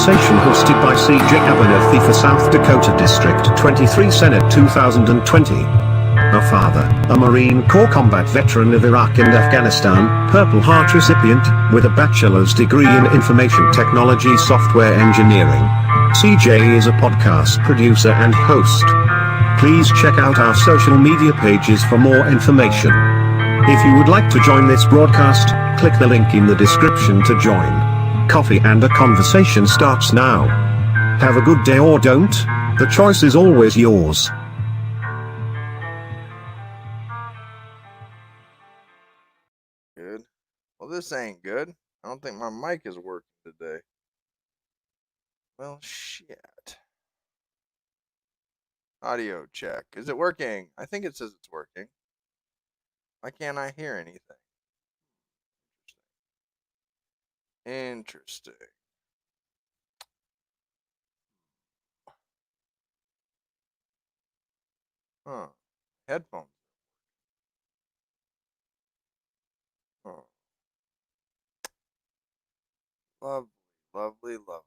conversation hosted by C.J. Abernathy for South Dakota District 23 Senate 2020. A father, a Marine Corps combat veteran of Iraq and Afghanistan, Purple Heart recipient, with a bachelor's degree in information technology software engineering. CJ is a podcast producer and host. Please check out our social media pages for more information. If you would like to join this broadcast, click the link in the description to join. Coffee and a conversation starts now. Have a good day or don't, the choice is always yours. Good. Well, this ain't good. I don't think my mic is working today. Well, shit. Audio check. Is it working? I think it says it's working. Why can't I hear anything? Interesting. Huh. Headphones. Huh. Lovely, lovely, lovely.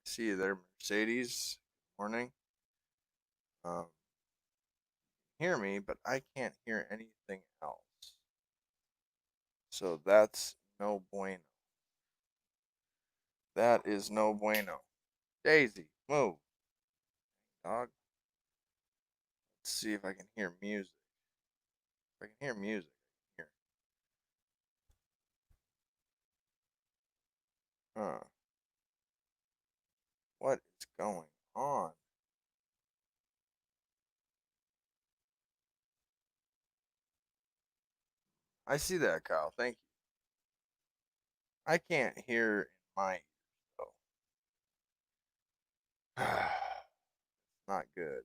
See you there, Mercedes. Morning. Hear me, but I can't hear anything else. So that's no bueno. That is no bueno. Daisy, move. Dog. Let's see if I can hear music. If I can hear music, I can hear. Huh. What is going on? I see that, Kyle. Thank you. I can't hear in my ears, though. Not good.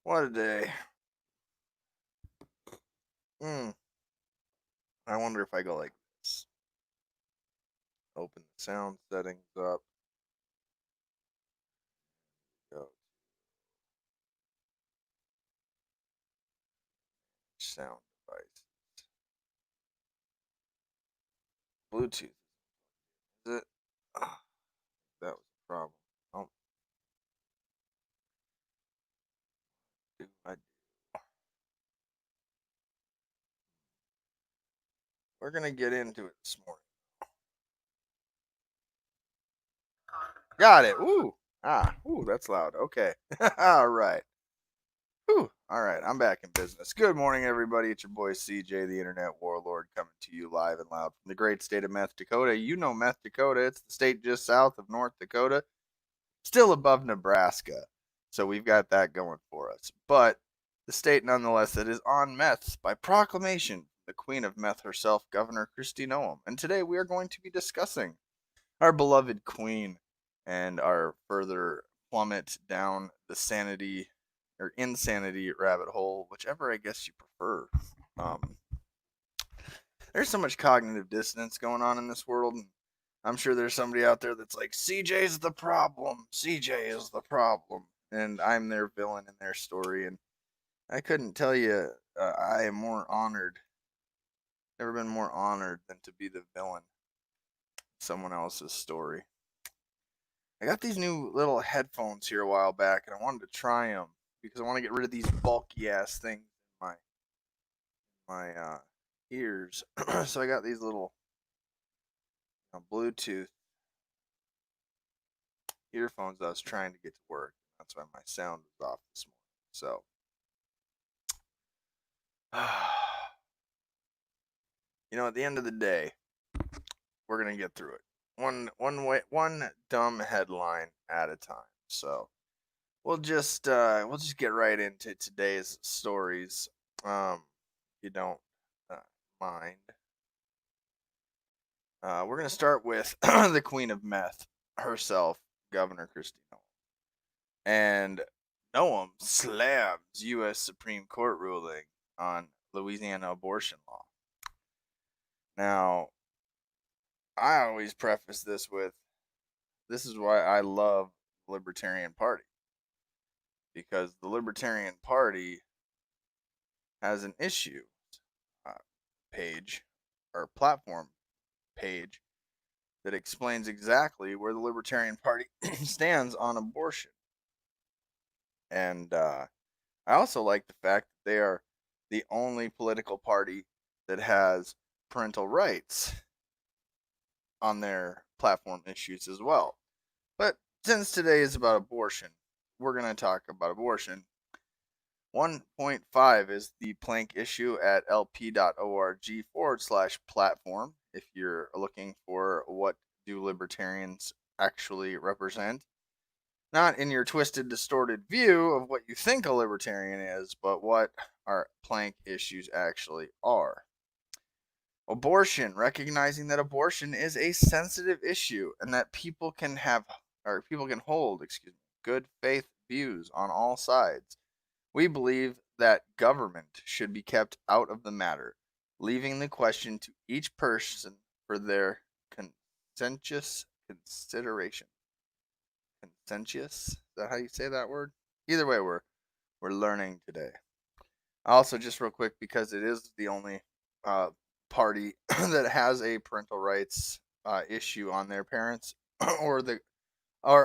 What a day. I wonder if I go like this. Open the sound settings up. Go. Sound devices. Bluetooth. Is it? That was a problem. Oh. We're going to get into it this morning. Got it. Ooh. Ooh, that's loud. Okay. All right. Whew. All right, I'm back in business. Good morning, everybody. It's your boy CJ, the Internet Warlord, coming to you live and loud from the great state of Meth Dakota. You know Meth Dakota. It's the state just south of North Dakota, still above Nebraska. So we've got that going for us. But the state, nonetheless, that is on meth by proclamation, the queen of meth herself, Governor Kristi Noem. And today we are going to be discussing our beloved queen and our further plummet down the sanity or insanity rabbit hole, whichever I guess you prefer. There's so much cognitive dissonance going on in this world, and I'm sure there's somebody out there that's like, CJ's the problem. CJ is the problem. And I'm their villain in their story. And I couldn't tell you, I am more honored, never been more honored than to be the villain in someone else's story. I got these new little headphones here a while back, and I wanted to try them because I want to get rid of these bulky ass things in my ears. So I got these little Bluetooth earphones that I was trying to get to work. That's why my sound was off this morning. So at the end of the day, we're gonna get through it. One dumb headline at a time. So we'll just get right into today's stories. If you don't mind. We're gonna start with the Queen of Meth herself, Governor Kristi Noem. And Noem slams U.S. Supreme Court ruling on Louisiana abortion law. Now, I always preface this with, this is why I love the Libertarian Party. because the Libertarian Party has an issue page or platform page that explains exactly where the Libertarian Party stands on abortion. And I also like the fact that they are the only political party that has parental rights on their platform issues as well. But since today is about abortion, we're going to talk about abortion. 1.5 is the plank issue at lp.org/platform if you're looking for what do libertarians actually represent. Not in your twisted, distorted view of what you think a libertarian is, but what our plank issues actually are. Abortion, recognizing that abortion is a sensitive issue and that people can hold, good faith views on all sides. We believe that government should be kept out of the matter, leaving the question to each person for their conscientious consideration. Conscientious? Is that how you say that word? Either way, we're learning today. Also, just real quick, because it is the only party that has a parental rights issue on their parents or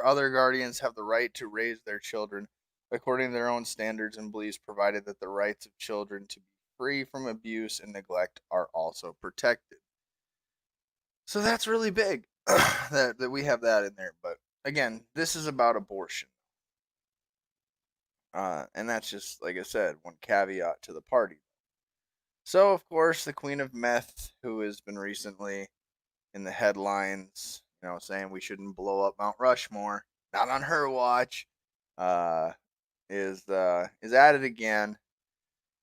other guardians have the right to raise their children according to their own standards and beliefs, provided that the rights of children to be free from abuse and neglect are also protected. So that's really big that we have that in there. But again, this is about abortion. And that's just, like I said, one caveat to the party. So, of course, the Queen of Meth, who has been recently in the headlines, saying we shouldn't blow up Mount Rushmore, not on her watch, is at it again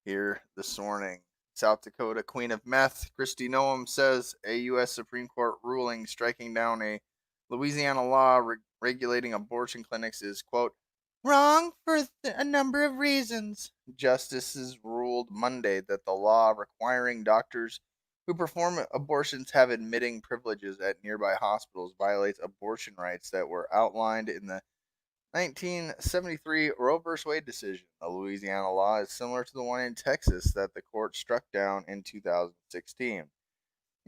here this morning. South Dakota Queen of Meth, Kristi Noem, says a U.S. Supreme Court ruling striking down a Louisiana law regulating abortion clinics is, quote, wrong for a number of reasons. Justices ruled Monday that the law requiring doctors who perform abortions have admitting privileges at nearby hospitals violates abortion rights that were outlined in the 1973 Roe v. Wade decision. The Louisiana law is similar to the one in Texas that the court struck down in 2016.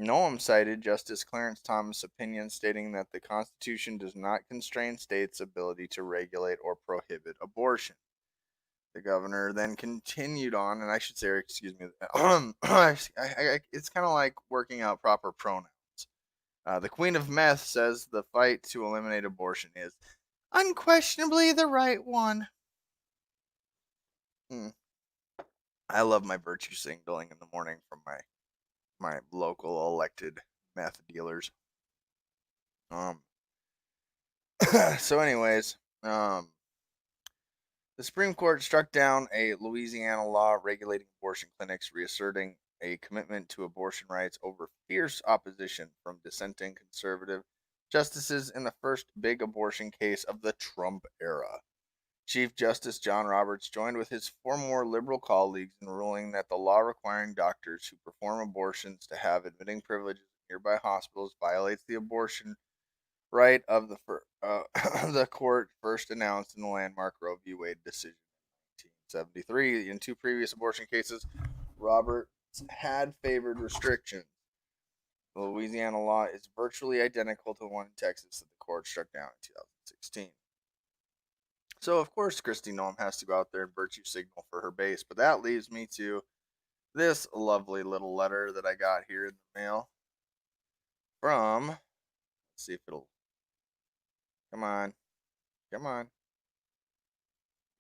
Noem cited Justice Clarence Thomas' opinion stating that the Constitution does not constrain states' ability to regulate or prohibit abortion. The governor then continued on, and I should say, excuse me, it's kind of like working out proper pronouns. The Queen of Meth says the fight to eliminate abortion is unquestionably the right one. I love my virtue signaling in the morning from my local elected meth dealers. So anyways, the Supreme Court struck down a Louisiana law regulating abortion clinics, reasserting a commitment to abortion rights over fierce opposition from dissenting conservative justices in the first big abortion case of the Trump era. Chief Justice John Roberts joined with his four more liberal colleagues in ruling that the law requiring doctors who perform abortions to have admitting privileges in nearby hospitals violates the abortion right of the court first announced in the landmark Roe v. Wade decision in 1973. In two previous abortion cases, Roberts had favored restrictions. The Louisiana law is virtually identical to the one in Texas that the court struck down in 2016. So, of course, Kristi Noem has to go out there and virtue signal for her base. But that leaves me to this lovely little letter that I got here in the mail from, let's see if it'll, come on. You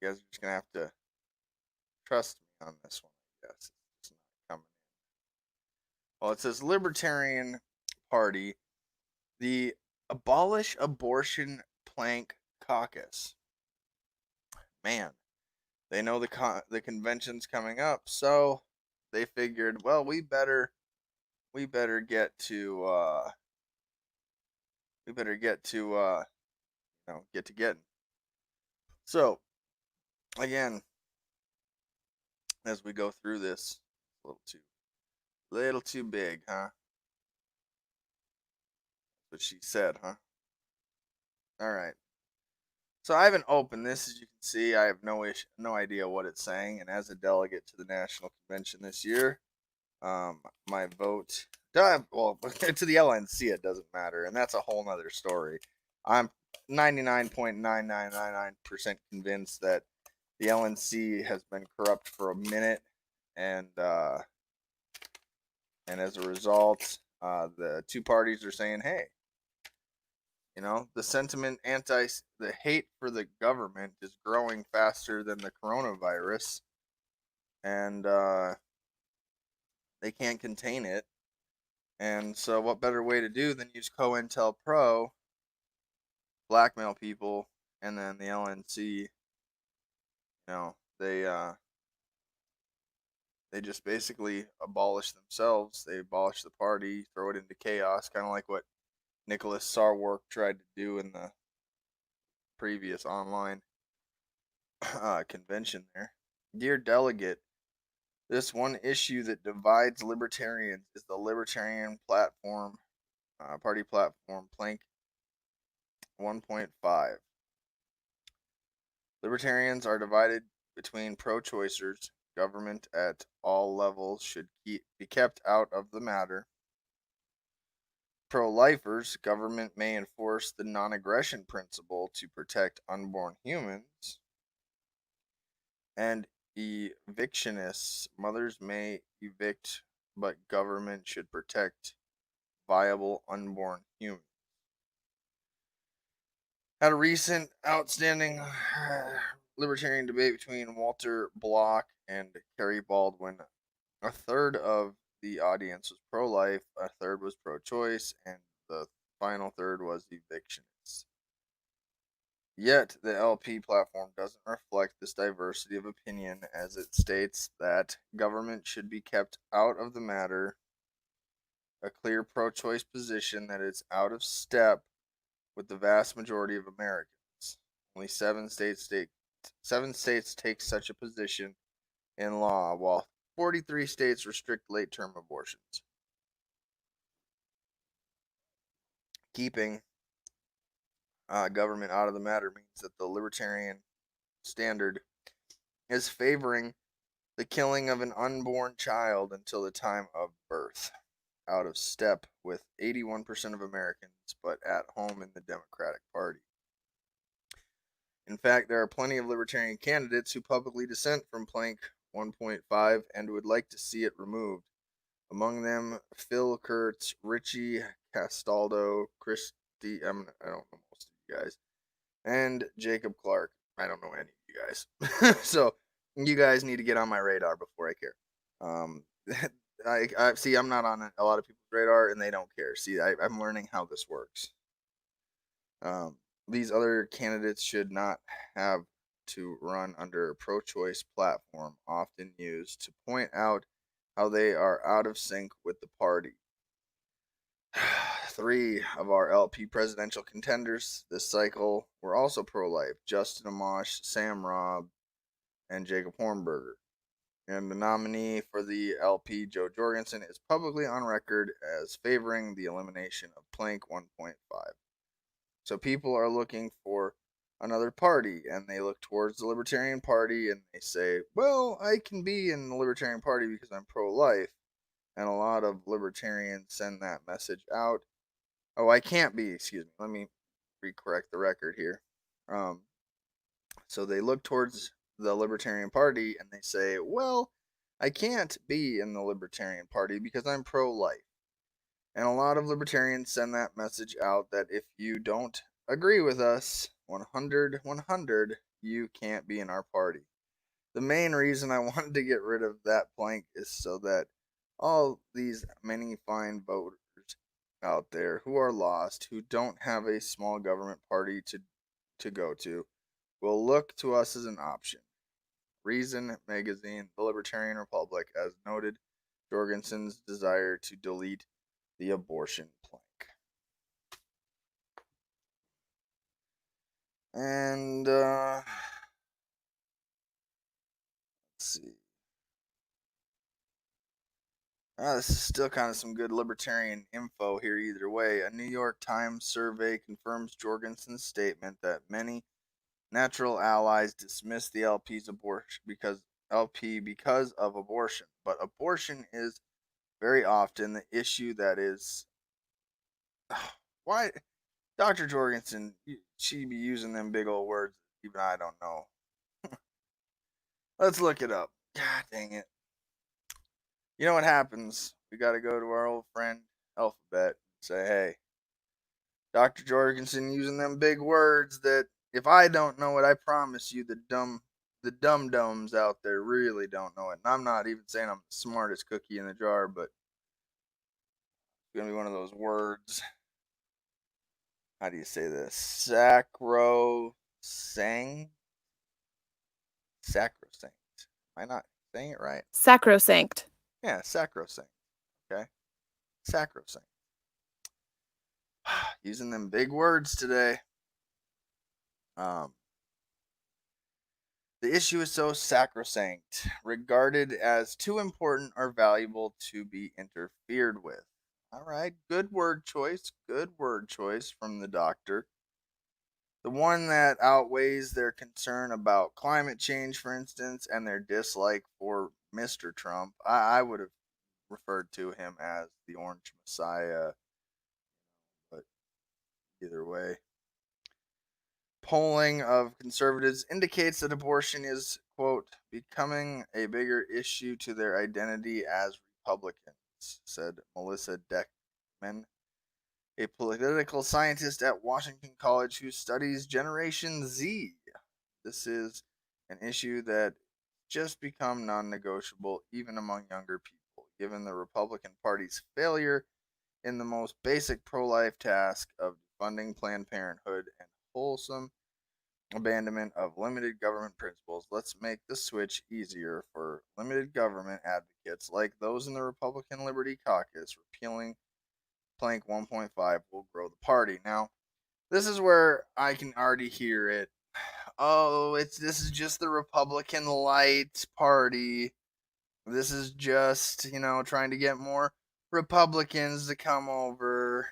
guys are just going to have to trust me on this one, I guess. It's not coming in. Well, it says Libertarian Party, the Abolish Abortion Plank Caucus. Man, they know the convention's coming up, so they figured, well, we better get to getting. So again, as we go through this, a little too big, huh? That's what she said, huh? All right. So I haven't opened this, as you can see. I have no idea what it's saying. And as a delegate to the National Convention this year, my vote, well, to the LNC, it doesn't matter, and that's a whole nother story. I'm 99.9999% convinced that the LNC has been corrupt for a minute, and as a result, the two parties are saying, "Hey, the sentiment the hate for the government is growing faster than the coronavirus, and they can't contain it. And so, what better way to do than use COINTELPRO, blackmail people, and then the LNC? They just basically abolish themselves. They abolish the party, throw it into chaos, kind of like what Nicholas Sarwark tried to do in the previous online convention there. Dear delegate, this one issue that divides libertarians is the Libertarian platform, party platform, Plank 1.5. Libertarians are divided between pro-choicers. Government at all levels should be kept out of the matter. Pro-lifers, government may enforce the non-aggression principle to protect unborn humans. And evictionists, mothers may evict, but government should protect viable unborn humans. Had a recent outstanding libertarian debate between Walter Block and Kerry Baldwin. A third of the audience was pro-life, a third was pro-choice, and the final third was evictionists. Yet, the LP platform doesn't reflect this diversity of opinion, as it states that government should be kept out of the matter, a clear pro-choice position that is out of step with the vast majority of Americans. Only 7 states take such a position in law, while 43 states restrict late-term abortions. Keeping government out of the matter means that the libertarian standard is favoring the killing of an unborn child until the time of birth, out of step with 81% of Americans, but at home in the Democratic Party. In fact, there are plenty of libertarian candidates who publicly dissent from Plank 1.5 and would like to see it removed. Among them, Phil Kurtz, Richie Castaldo, Kristi, I don't know most of you guys, and Jacob Clark. I don't know any of you guys. So you guys need to get on my radar before I care. I see I'm not on a lot of people's radar and they don't care. See, I'm learning how this works. These other candidates should not have to run under a pro-choice platform often used to point out how they are out of sync with the party. 3 of our LP presidential contenders this cycle were also pro-life: Justin Amash, Sam Robb, and Jacob Hornberger. And the nominee for the LP, Joe Jorgensen, is publicly on record as favoring the elimination of Plank 1.5. So people are looking for another party, and they look towards the Libertarian Party and they say, well, I can be in the Libertarian Party because I'm pro-life. And a lot of libertarians send that message out. Oh, I can't be, excuse me. Let me recorrect the record here. So they look towards the Libertarian Party and they say, well, I can't be in the Libertarian Party because I'm pro-life. And a lot of libertarians send that message out that if you don't agree with us 100, you can't be in our party. The main reason I wanted to get rid of that plank is so that all these many fine voters out there who are lost, who don't have a small government party to go to, will look to us as an option. Reason Magazine, The Libertarian Republic, as noted Jorgensen's desire to delete the abortion plank. And let's see. This is still kind of some good libertarian info here either way. A New York Times survey confirms Jorgensen's statement that many natural allies dismiss the LP's abortion because of abortion, but abortion is very often the issue that is why Dr. Jorgensen, she be using them big old words even I don't know. Let's look it up. God dang it. You know what happens? We got to go to our old friend Alphabet and say, hey, Dr. Jorgensen using them big words that if I don't know it, I promise you the dum dums out there really don't know it. And I'm not even saying I'm the smartest cookie in the jar, but it's gonna be one of those words. How do you say this? Sacrosanct. Sacrosanct. Am I not saying it right? Sacrosanct. Yeah, sacrosanct. Okay, sacrosanct. Using them big words today. The issue is so sacrosanct, regarded as too important or valuable to be interfered with. All right, good word choice. Good word choice from the doctor. The one that outweighs their concern about climate change, for instance, and their dislike for Mr. Trump. I would have referred to him as the Orange Messiah, but either way. Polling of conservatives indicates that abortion is, quote, becoming a bigger issue to their identity as Republicans, said Melissa Deckman, a political scientist at Washington College who studies Generation Z. This is an issue that just become non-negotiable even among younger people, given the Republican Party's failure in the most basic pro-life task of funding Planned Parenthood and wholesome abandonment of limited government principles. Let's make the switch easier for limited government advocates like those in the Republican Liberty Caucus. Repealing Plank 1.5 will grow the party. Now, this is where I can already hear it. Oh, this is just the Republican light party. This is just, trying to get more Republicans to come over.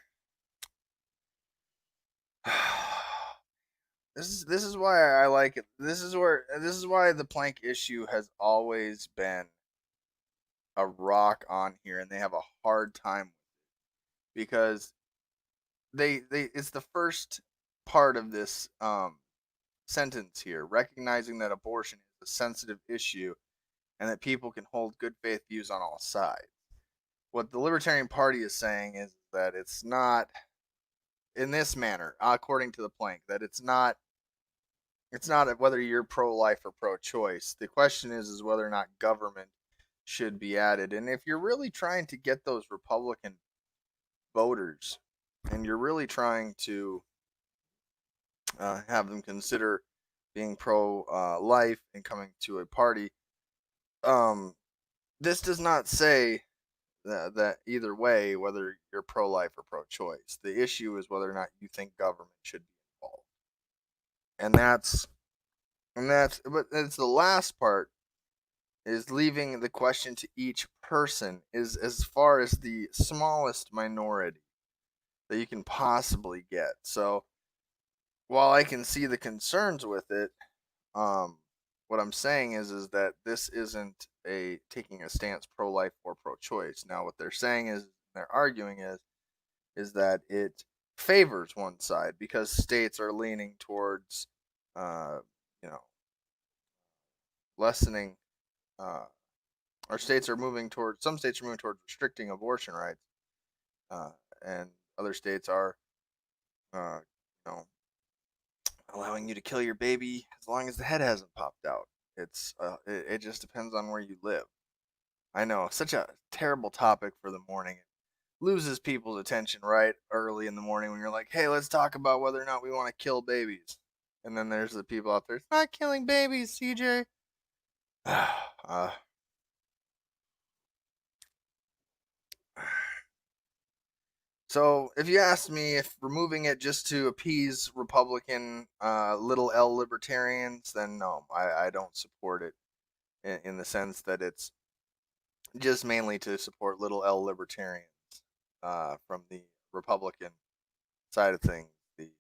This is why I like it. This is why the plank issue has always been a rock on here, and they have a hard time because they it's the first part of this sentence here, recognizing that abortion is a sensitive issue and that people can hold good faith views on all sides. What the Libertarian Party is saying is that it's not in this manner, according to the plank, that it's not whether you're pro-life or pro-choice. The question is whether or not government should be added. And if you're really trying to get those Republican voters, and you're really trying to have them consider being pro-life and coming to a party, this does not say that either way, whether you're pro-life or pro-choice. The issue is whether or not you think government should be involved, and but it's the last part is leaving the question to each person is as far as the smallest minority that you can possibly get. So while I can see the concerns with it, what I'm saying is that this isn't a taking a stance pro-life or pro-choice. Now what they're saying is they're arguing is that it favors one side because states are leaning towards lessening our states are moving towards some states are moving towards restricting abortion rights, and other states are, uh, you know, allowing you to kill your baby as long as the head hasn't popped out. It just depends on where you live. I know, such a terrible topic for the morning. It loses people's attention right early in the morning when you're like, hey, let's talk about whether or not we want to kill babies. And then there's the people out there, it's not killing babies, CJ. So, if you ask me if removing it just to appease Republican little L libertarians, then no, I don't support it in the sense that it's just mainly to support little L libertarians from the Republican side of things. The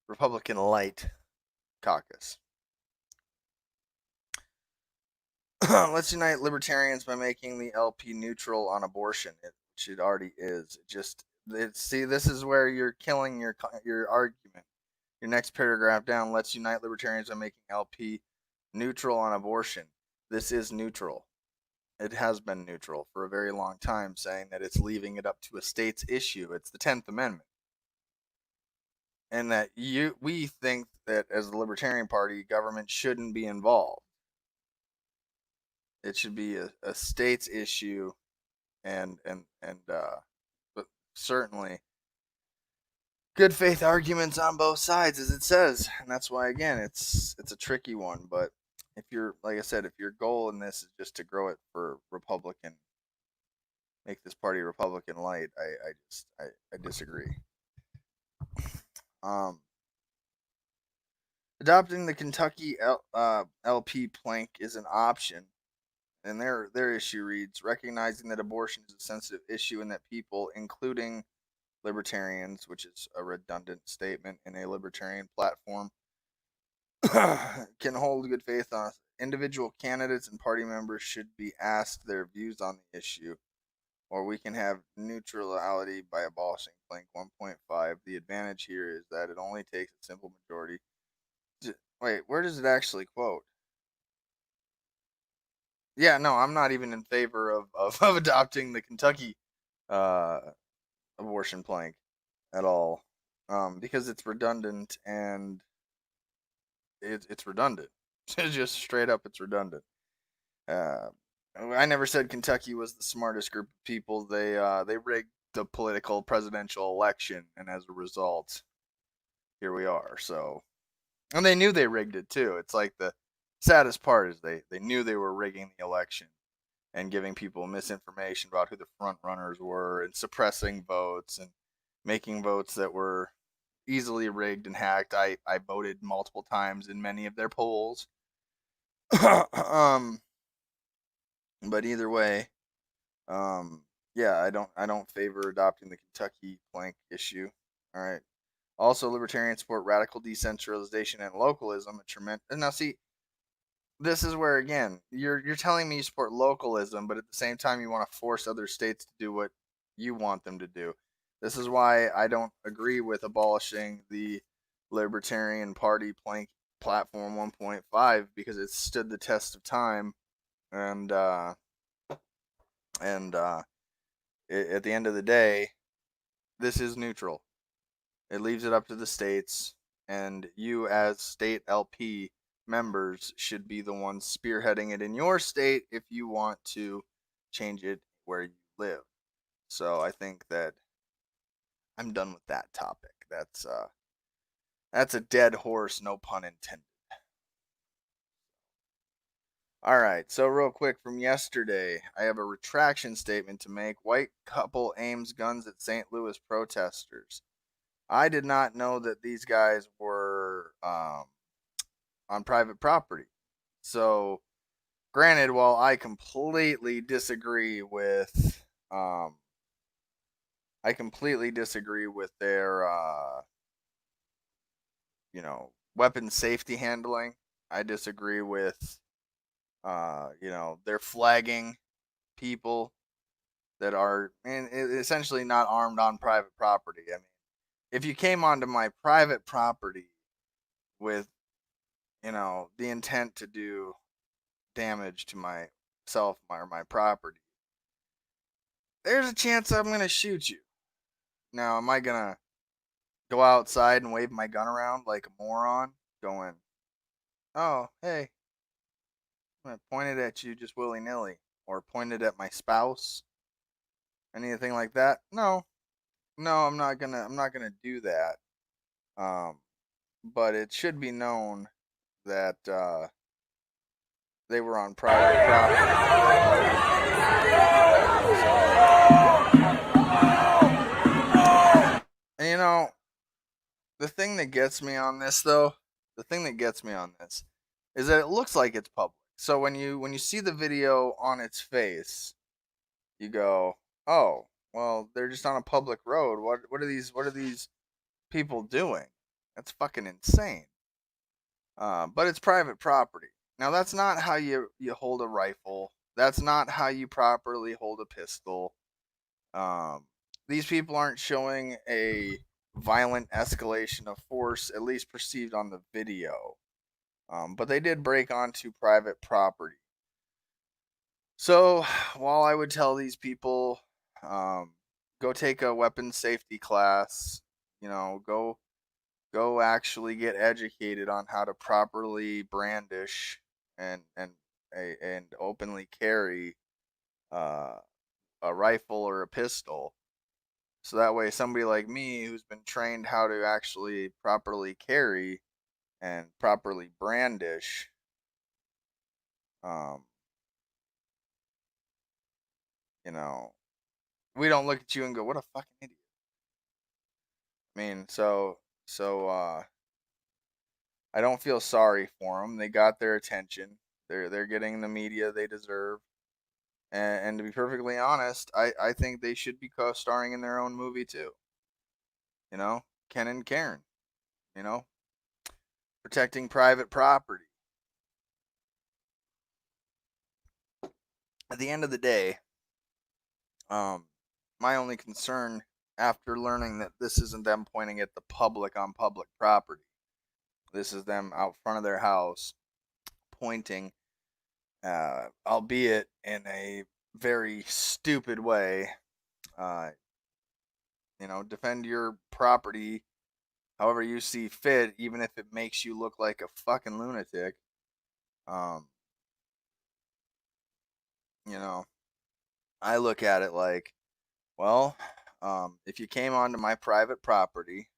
Republican light caucus. Let's unite libertarians by making the LP neutral on abortion, which it already is. See, this is where you're killing your argument. Your next paragraph down, let's unite libertarians by making LP neutral on abortion. This is neutral. It has been neutral for a very long time, saying that it's leaving it up to a state's issue. It's the 10th Amendment. And that we think that as the Libertarian Party, government shouldn't be involved. It should be a state's issue, but certainly good faith arguments on both sides, as it says, and that's why again it's a tricky one. But if you're, like I said, if your goal in this is just to grow it for Republican, make this party Republican light, I disagree. Adopting the Kentucky LP plank is an option. And their issue reads, recognizing that abortion is a sensitive issue and that people, including libertarians, which is a redundant statement in a libertarian platform, can hold good faith on individual candidates and party members should be asked their views on the issue, or we can have neutrality by abolishing plank 1.5. The advantage here is that it only takes a simple majority. Wait, where does it actually quote? Yeah, no, I'm not even in favor of adopting the Kentucky abortion plank at all, because it's redundant and it's redundant. Just straight up, it's redundant. I never said Kentucky was the smartest group of people. They rigged the political presidential election, and as a result, here we are. So, and they knew they rigged it too. It's like the saddest part is they knew they were rigging the election and giving people misinformation about who the front runners were and suppressing votes and making votes that were easily rigged and hacked. I voted multiple times in many of their polls. But either way, yeah, I don't favor adopting the Kentucky plank issue. All right. Also, libertarians support radical decentralization and localism. Now, see, this is where again you're telling me you support localism, but at the same time you want to force other states to do what you want them to do. This is why I don't agree with abolishing the Libertarian Party plank platform 1.5, because it stood the test of time, and at the end of the day, this is neutral. It leaves it up to the states, and you as state LP members should be the ones spearheading it in your state if you want to change it where you live. So I think that I'm done with that topic. That's a dead horse, no pun intended. All right, so real quick from yesterday, I have a retraction statement to make. White couple aims guns at St. Louis protesters. I did not know that these guys were on private property. So, granted, while I completely disagree with their weapon safety handling. I disagree with their flagging people that are essentially not armed on private property. I mean, if you came onto my private property with the intent to do damage to myself or my property, there's a chance I'm gonna shoot you. Now, am I gonna go outside and wave my gun around like a moron, going, "Oh, hey, I'm gonna point it at you just willy nilly," or point it at my spouse, anything like that? No, I'm not gonna do that. But it should be known that they were on private property. And the thing that gets me on this, though, is that it looks like it's public. So when you see the video on its face, you go, "Oh, well, they're just on a public road. What are these people doing?" That's fucking insane. But it's private property. Now, that's not how you hold a rifle. That's not how you properly hold a pistol. These people aren't showing a violent escalation of force, at least perceived on the video. But they did break onto private property. So, while I would tell these people, go take a weapons safety class, go actually get educated on how to properly brandish and openly carry a rifle or a pistol. So that way somebody like me who's been trained how to actually properly carry and properly brandish, we don't look at you and go, what a fucking idiot. I mean, so I don't feel sorry for them. They got their attention. They're getting the media they deserve. And to be perfectly honest, I think they should be co-starring in their own movie too. Ken and Karen. Protecting private property. At the end of the day, my only concern after learning that this isn't them pointing at the public on public property. This is them out front of their house pointing, albeit in a very stupid way. Defend your property however you see fit, even if it makes you look like a fucking lunatic. I look at it like, well, if you came onto my private property,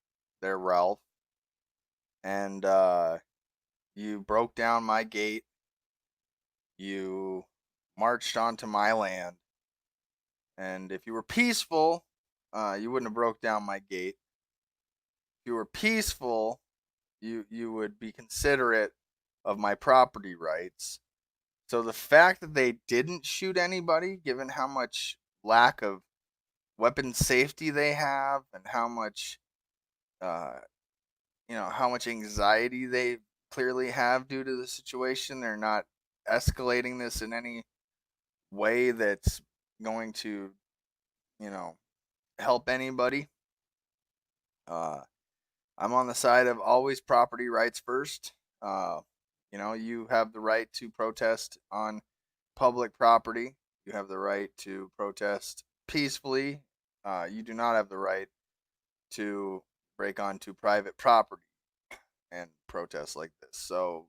there, Ralph, and you broke down my gate, you marched onto my land, and if you were peaceful, you wouldn't have broke down my gate. If you were peaceful, you would be considerate of my property rights. So the fact that they didn't shoot anybody, given how much lack of weapon safety they have and how much anxiety they clearly have due to the situation, they're not escalating this in any way that's going to help anybody. I'm on the side of always property rights first. You have the right to protest on public property. You have the right to protest peacefully. You do not have the right to break onto private property and protest like this. So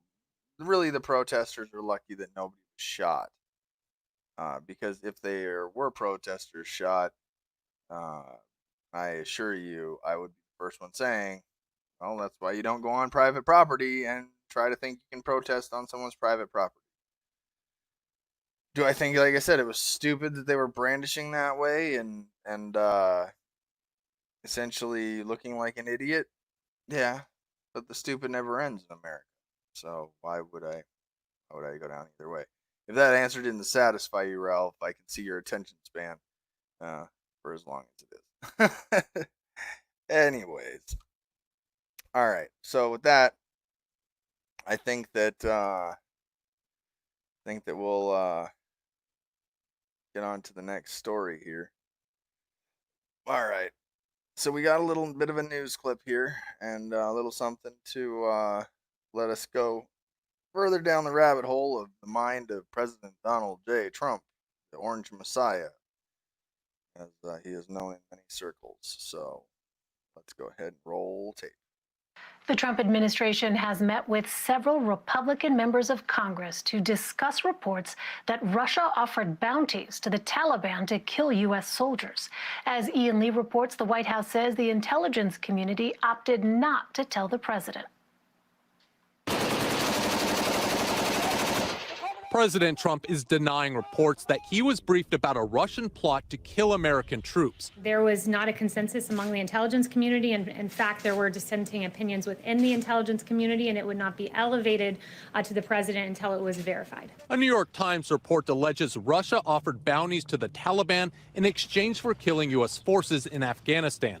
really the protesters are lucky that nobody was shot. Because if there were protesters shot, I assure you, I would be the first one saying, well, that's why you don't go on private property and try to think you can protest on someone's private property. Do I think, like I said, it was stupid that they were brandishing that way and essentially looking like an idiot? Yeah, but the stupid never ends in America. So why would I go down either way? If that answer didn't satisfy you, Ralph, I can see your attention span for as long as it is. Anyways. All right. So with that, I think that we'll get on to the next story here. All right. So we got a little bit of a news clip here and a little something to let us go further down the rabbit hole of the mind of President Donald J. Trump, the Orange Messiah, as he is known in many circles. So let's go ahead and roll tape. The Trump administration has met with several Republican members of Congress to discuss reports that Russia offered bounties to the Taliban to kill U.S. soldiers. As Ian Lee reports, the White House says the intelligence community opted not to tell the president. President Trump is denying reports that he was briefed about a Russian plot to kill American troops. There was not a consensus among the intelligence community, and in fact, there were dissenting opinions within the intelligence community, and it would not be elevated to the president until it was verified. A New York Times report alleges Russia offered bounties to the Taliban in exchange for killing U.S. forces in Afghanistan.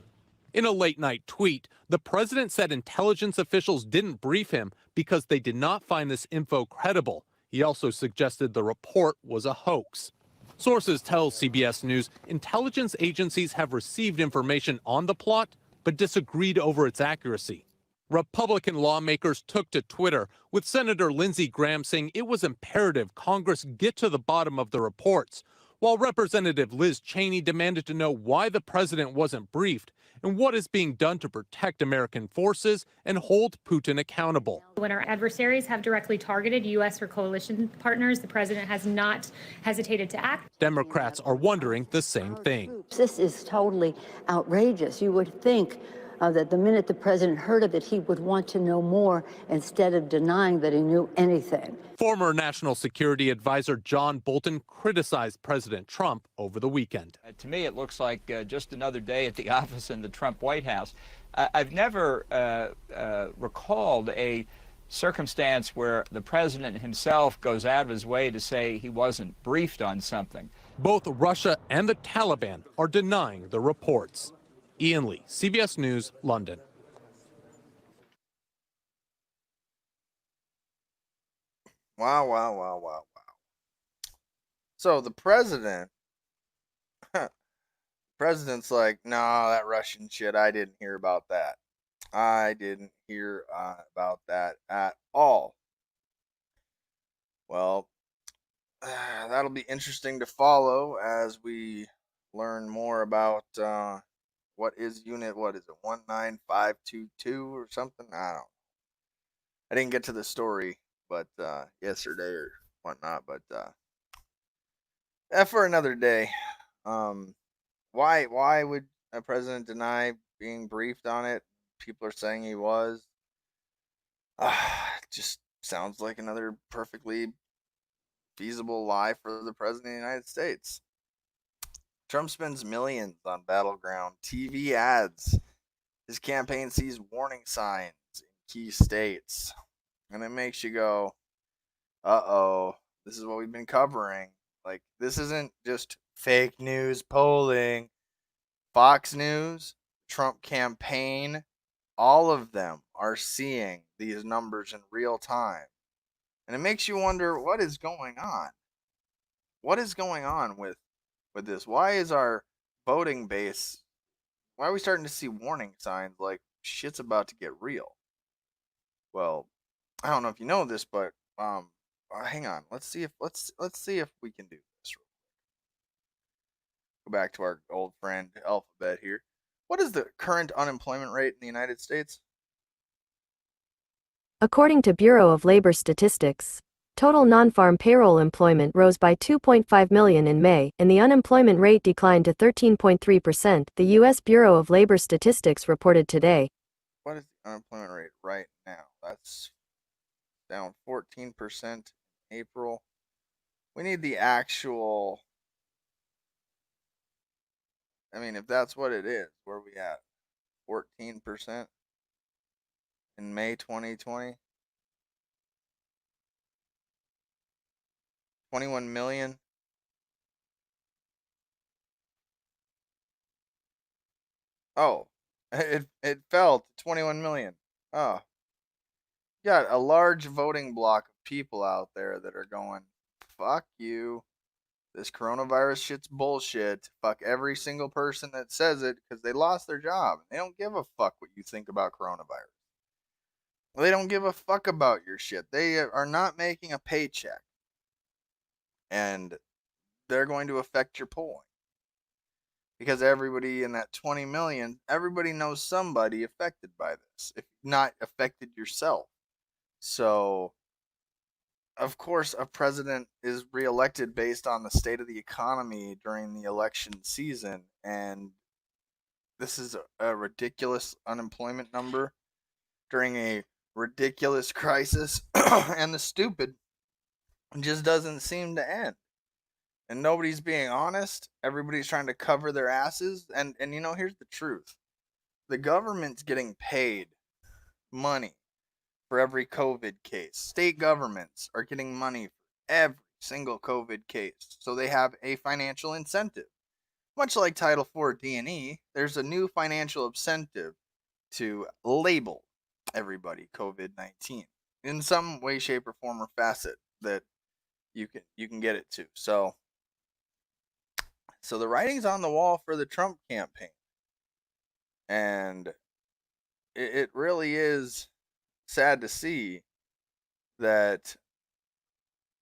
In a late-night tweet, the president said intelligence officials didn't brief him because they did not find this info credible. He also suggested the report was a hoax. Sources tell CBS News intelligence agencies have received information on the plot, but disagreed over its accuracy. Republican lawmakers took to Twitter, with Senator Lindsey Graham saying it was imperative Congress get to the bottom of the reports, while Representative Liz Cheney demanded to know why the president wasn't briefed and what is being done to protect American forces and hold Putin accountable. When our adversaries have directly targeted U.S. or coalition partners, the president has not hesitated to act. Democrats are wondering the same thing. This is totally outrageous. You would think that the minute the president heard of it, he would want to know more instead of denying that he knew anything. Former National Security Advisor John Bolton criticized President Trump over the weekend. To me, it looks like just another day at the office in the Trump White House. I've never recalled a circumstance where the president himself goes out of his way to say he wasn't briefed on something. Both Russia and the Taliban are denying the reports. Ian Lee, CBS News, London. Wow. So the president's like, no, that Russian shit, I didn't hear about that. I didn't hear about that at all. Well, that'll be interesting to follow as we learn more about what is it, 19522 or something? I don't know. I didn't get to the story, but yesterday or whatnot, but for another day. Why would a president deny being briefed on it? People are saying he was. Just sounds like another perfectly feasible lie for the president of the United States. Trump spends millions on battleground TV ads. His campaign sees warning signs in key states. And it makes you go, uh-oh, this is what we've been covering. Like, this isn't just fake news polling. Fox News, Trump campaign, all of them are seeing these numbers in real time. And it makes you wonder, what is going on? What is going on with this? Why is our voting base, why are we starting to see warning signs like shit's about to get real? Well, I don't know if you know this, but hang on. Let's see if we can do this real quick. Go back to our old friend Alphabet here. What is the current unemployment rate in the United States? According to Bureau of Labor Statistics, total non-farm payroll employment rose by 2.5 million in May, and the unemployment rate declined to 13.3%, the U.S. Bureau of Labor Statistics reported today. What is the unemployment rate right now? That's down 14% in April. We need the actual. I mean, if that's what it is, where are we at? 14% in May 2020. 21 million. Oh, it fell to 21 million. Oh. You got a large voting block of people out there that are going, fuck you. This coronavirus shit's bullshit. Fuck every single person that says it because they lost their job. They don't give a fuck what you think about coronavirus. They don't give a fuck about your shit. They are not making a paycheck. And they're going to affect your polling. Because everybody in that 20 million, everybody knows somebody affected by this, if not affected yourself. So, of course, a president is reelected based on the state of the economy during the election season. And this is a ridiculous unemployment number during a ridiculous crisis. And the stupid just doesn't seem to end. And nobody's being honest. Everybody's trying to cover their asses. And you know, here's the truth. The government's getting paid money for every COVID case. State governments are getting money for every single COVID case. So they have a financial incentive. Much like Title IV D&E, there's a new financial incentive to label everybody COVID-19 in some way, shape, or form or facet that you can get it to. So the writing's on the wall for the Trump campaign, and it really is sad to see that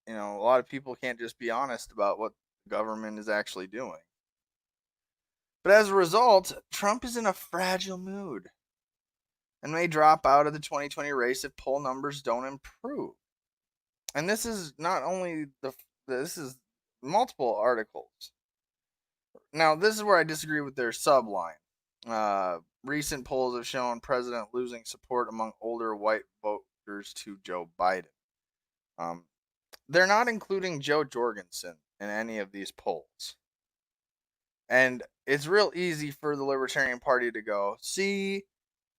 a lot of people can't just be honest about what the government is actually doing. But as a result, Trump is in a fragile mood and may drop out of the 2020 race if poll numbers don't improve. And this is not only this is multiple articles. Now, this is where I disagree with their subline. Recent polls have shown president losing support among older white voters to Joe Biden. They're not including Joe Jorgensen in any of these polls. And it's real easy for the Libertarian Party to go, see,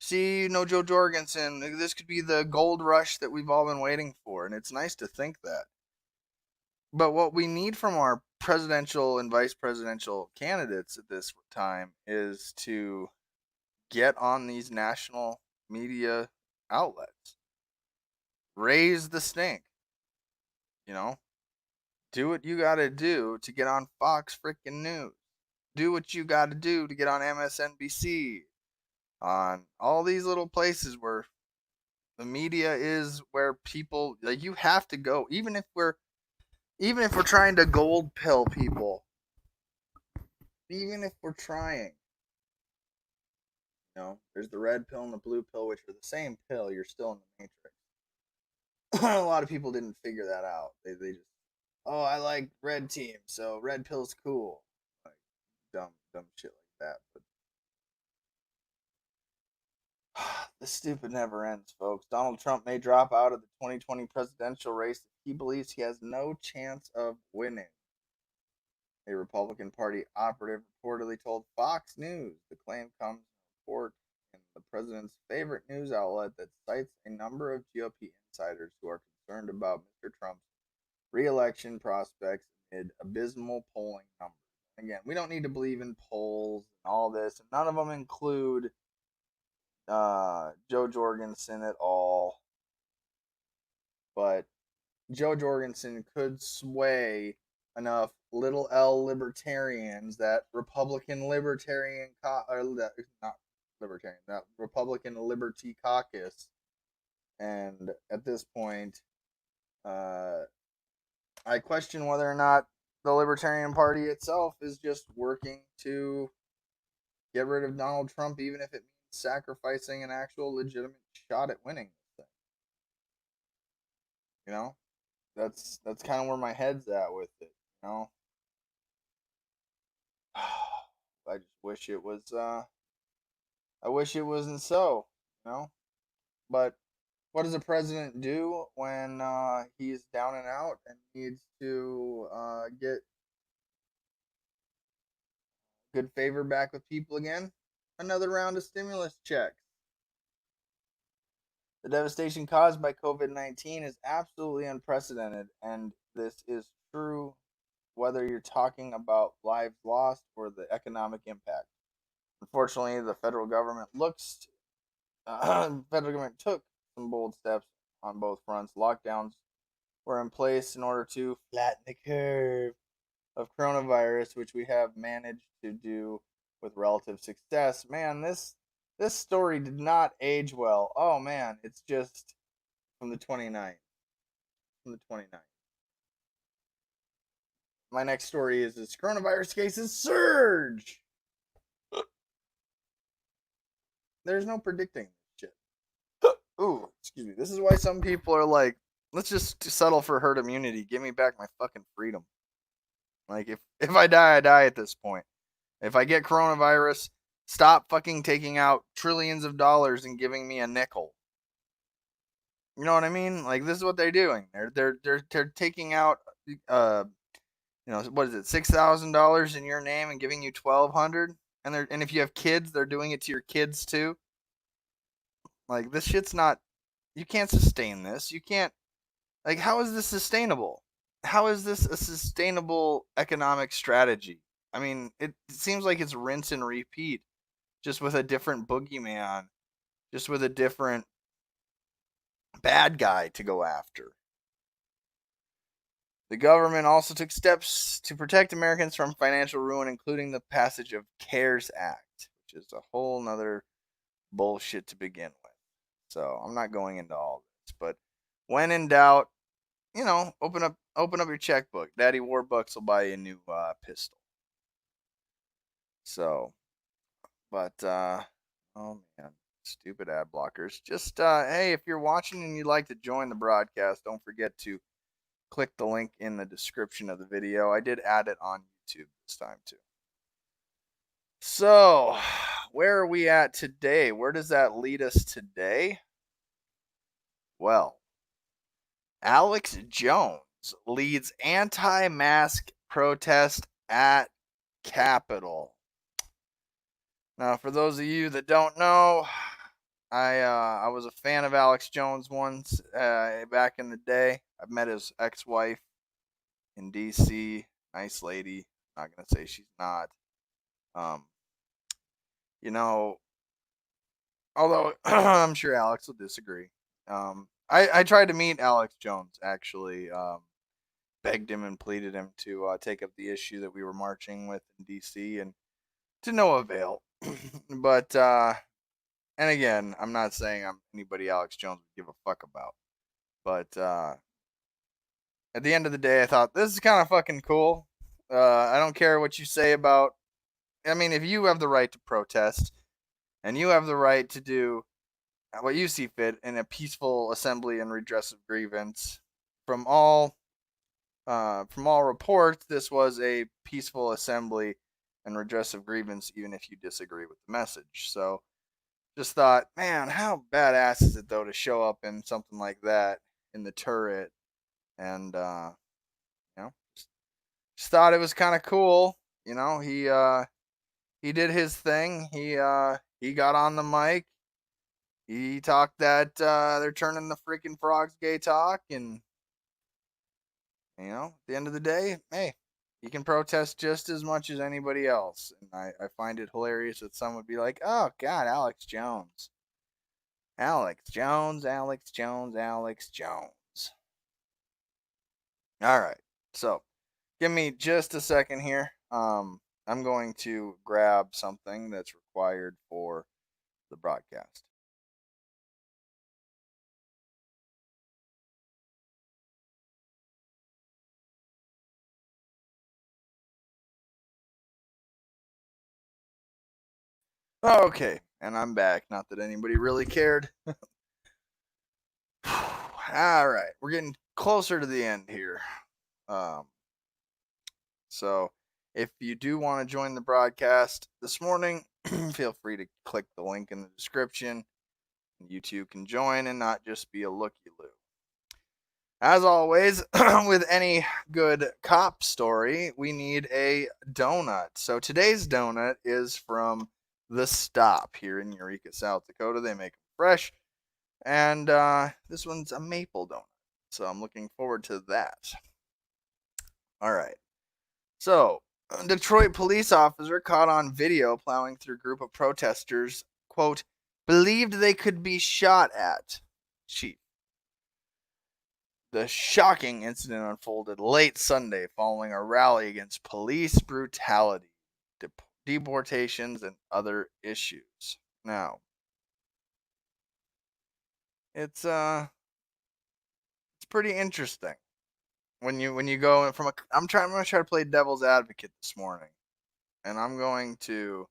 Joe Jorgensen, this could be the gold rush that we've all been waiting for. And it's nice to think that. But what we need from our presidential and vice presidential candidates at this time is to get on these national media outlets. Raise the stink. Do what you got to do to get on Fox freaking News. Do what you got to do to get on MSNBC. On all these little places where the media is, where people, like, you have to go. Even if we're trying to gold pill people. Even if we're trying. There's the red pill and the blue pill, which are the same pill. You're still in the matrix. A lot of people didn't figure that out. They just, I like red team, so red pill's cool. Like dumb shit like that. But the stupid never ends, folks. Donald Trump may drop out of the 2020 presidential race if he believes he has no chance of winning. A Republican Party operative reportedly told Fox News the claim comes from a report in the president's favorite news outlet that cites a number of GOP insiders who are concerned about Mr. Trump's re-election prospects amid abysmal polling numbers. Again, we don't need to believe in polls and all this, and none of them include Joe Jorgensen at all. But Joe Jorgensen could sway enough little L libertarians, that Republican Libertarian that Republican Liberty Caucus, and at this point, I question whether or not the Libertarian Party itself is just working to get rid of Donald Trump, even if it means sacrificing an actual legitimate shot at winning this thing. That's kind of where my head's at with it. I just wish it was. I wish it wasn't so. But what does a president do when he's down and out and needs to get good favor back with people again? Another round of stimulus checks. The devastation caused by COVID-19 is absolutely unprecedented, and this is true whether you're talking about lives lost or the economic impact. Unfortunately, the federal government took some bold steps on both fronts. Lockdowns were in place in order to flatten the curve of coronavirus, which we have managed to do with relative success. Man, this story did not age well. Oh man, it's just from the 29th. My next story is coronavirus cases surge. There's no predicting shit. Ooh, excuse me. This is why some people are like, let's just settle for herd immunity. Give me back my fucking freedom. Like, if I die, I die at this point. If I get coronavirus, stop fucking taking out trillions of dollars and giving me a nickel. You know what I mean? Like, this is what they're doing. They're taking out what is it, $6,000 in your name and giving you $1,200, and if you have kids, they're doing it to your kids too. Like, this shit's not. You can't sustain this. You can't. Like, how is this sustainable? How is this a sustainable economic strategy? I mean, it seems like it's rinse and repeat, just with a different boogeyman, just with a different bad guy to go after. The government also took steps to protect Americans from financial ruin, including the passage of CARES Act, which is a whole nother bullshit to begin with. So I'm not going into all this, but when in doubt, open up your checkbook. Daddy Warbucks will buy you a new pistol. So, but oh man, stupid ad blockers. Just hey, if you're watching and you'd like to join the broadcast, don't forget to click the link in the description of the video. I did add it on YouTube this time too. So, where are we at today? Where does that lead us today? Well, Alex Jones leads anti-mask protest at Capitol. Now, for those of you that don't know, I was a fan of Alex Jones once back in the day. I've met his ex-wife in D.C. Nice lady. Not gonna say she's not. Although I'm sure Alex will disagree. I tried to meet Alex Jones actually. Begged him and pleaded him to take up the issue that we were marching with in D.C. and to no avail. But and again, I'm not saying I'm anybody Alex Jones would give a fuck about. But at the end of the day, I thought this is kind of fucking cool. I don't care what you say about. I mean, if you have the right to protest and you have the right to do what you see fit in a peaceful assembly and redress of grievance, from all reports, this was a peaceful assembly and redress of grievance, even if you disagree with the message. So, just thought, man, how badass is it though to show up in something like that in the turret, and just thought it was kind of cool. He did his thing. He got on the mic. He talked that they're turning the freaking frogs gay talk, and at the end of the day, hey, you can protest just as much as anybody else. And I find it hilarious that some would be like, oh God, Alex Jones. Alex Jones, Alex Jones, Alex Jones. All right, so give me just a second here. I'm going to grab something that's required for the broadcast. Okay, and I'm back. Not that anybody really cared. All right, we're getting closer to the end here. So if you do want to join the broadcast this morning, feel free to click the link in the description. You too can join and not just be a looky-loo. As always, with any good cop story, we need a donut. So today's donut is from The Stop here in Eureka, South Dakota. They make them fresh. And this one's a maple donut. So I'm looking forward to that. All right. So, a Detroit police officer caught on video plowing through a group of protesters, quote, believed they could be shot at. Chief. The shocking incident unfolded late Sunday following a rally against police brutality, deportations, and other issues. Now, it's pretty interesting when you go from I'm gonna try to play devil's advocate this morning, and I'm going to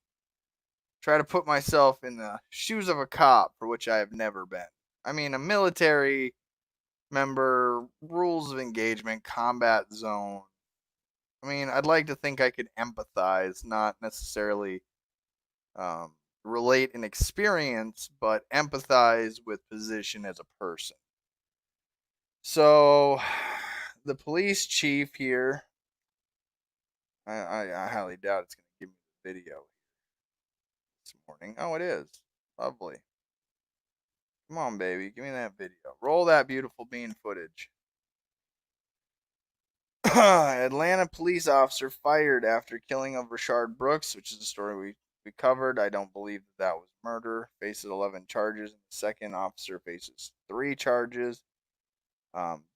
try to put myself in the shoes of a cop, for which I have never been. I mean, a military member, rules of engagement, combat zone. I mean, I'd like to think I could empathize, not necessarily relate an experience, but empathize with position as a person. So, the police chief here, I highly doubt it's going to give me the video this morning. Oh, it is. Lovely. Come on, baby. Give me that video. Roll that beautiful bean footage. Atlanta police officer fired after killing of Rashard Brooks, which is a story we covered. I don't believe that was murder. Faces 11 charges. The second officer faces 3 charges.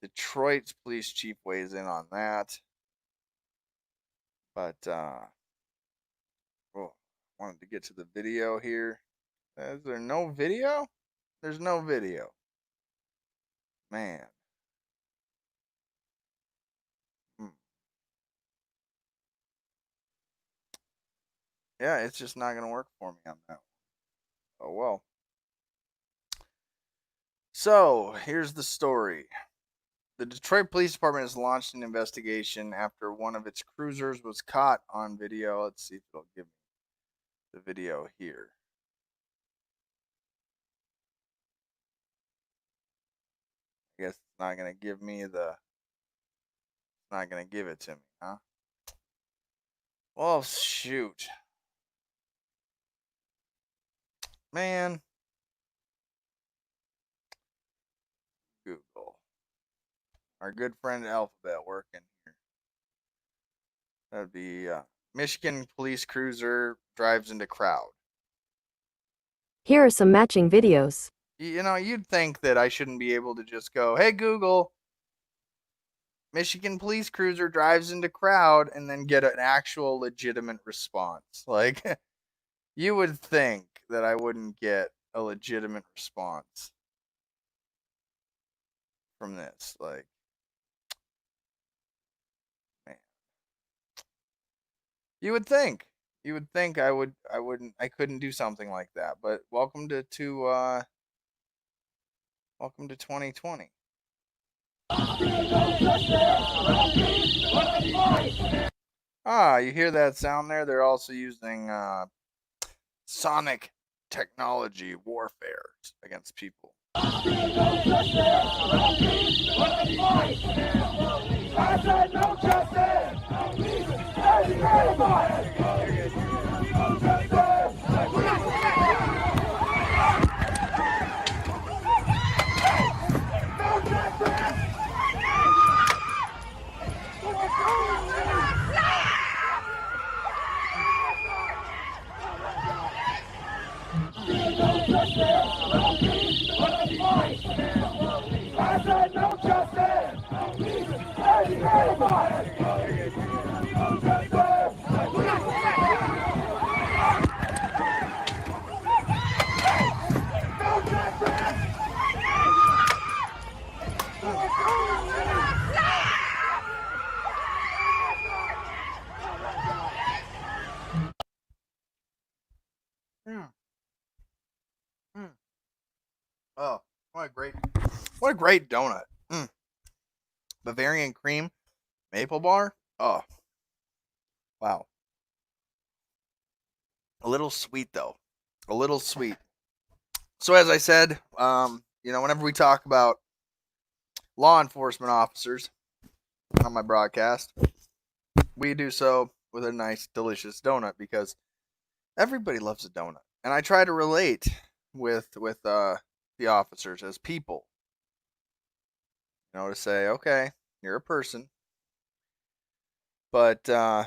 Detroit's police chief weighs in on that. But wanted to get to the video here. Is there no video? There's no video. Man. Yeah, it's just not going to work for me on that one. Oh, well. So, here's the story. The Detroit Police Department has launched an investigation after one of its cruisers was caught on video. Let's see if it'll give me the video here. I guess it's not going to give me the... It's not going to give it to me, huh? Well, shoot. Man. Google. Our good friend Alphabet working here. That'd be Michigan police cruiser drives into crowd. Here are some matching videos. You know, you'd think that I shouldn't be able to just go, hey, Google, Michigan police cruiser drives into crowd, and then get an actual legitimate response. Like, you would think that I wouldn't get a legitimate response from this. Like, man. You would think I couldn't do something like that. But welcome to 2020. You hear that sound there? They're also using sonic technology warfare against people. Oh, what a great donut. Bavarian cream maple bar. Oh, wow. A little sweet though. A little sweet. So as I said, whenever we talk about law enforcement officers on my broadcast, we do so with a nice, delicious donut because everybody loves a donut, and I try to relate with the officers as people. To say, okay, you're a person. But so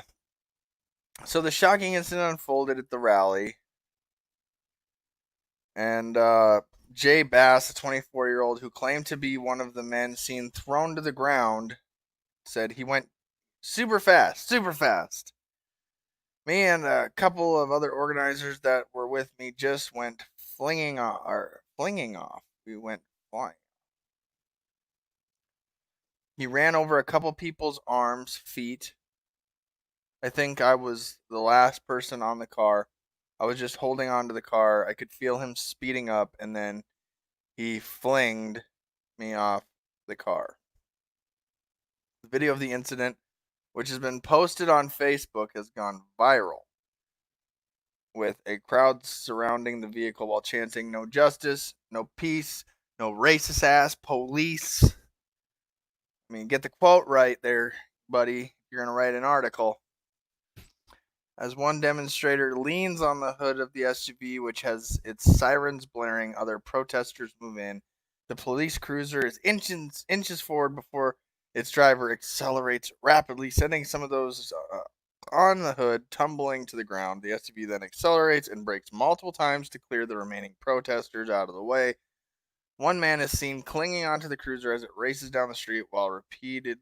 the shocking incident unfolded at the rally, and Jay Bass, a 24-year-old who claimed to be one of the men seen thrown to the ground, said he went super fast. Me and a couple of other organizers that were with me just went flinging off. We went flying. He ran over a couple people's arms, feet. I think I was the last person on the car. I was just holding on to the car. I could feel him speeding up, and then he flinged me off the car. The video of the incident, which has been posted on Facebook, has gone viral, with a crowd surrounding the vehicle while chanting, "No justice, no peace, no racist ass police." I mean, get the quote right there, buddy. You're going to write an article. As one demonstrator leans on the hood of the SUV, which has its sirens blaring, other protesters move in. The police cruiser is inches forward before Its driver accelerates rapidly, sending some of those on the hood tumbling to the ground. The SUV then accelerates and brakes multiple times to clear the remaining protesters out of the way. One man is seen clinging onto the cruiser as it races down the street, while repeated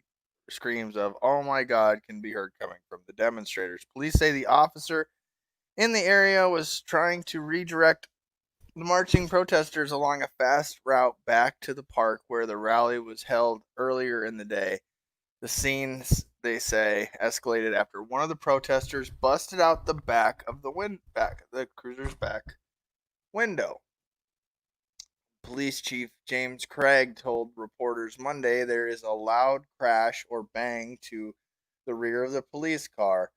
screams of "Oh my God" can be heard coming from the demonstrators. Police say the officer in the area was trying to redirect the marching protesters along a fast route back to the park where the rally was held earlier in the day. The scenes, they say, escalated after one of the protesters busted out the back of the cruiser's back window. Police Chief James Craig told reporters Monday there is a loud crash or bang to the rear of the police car,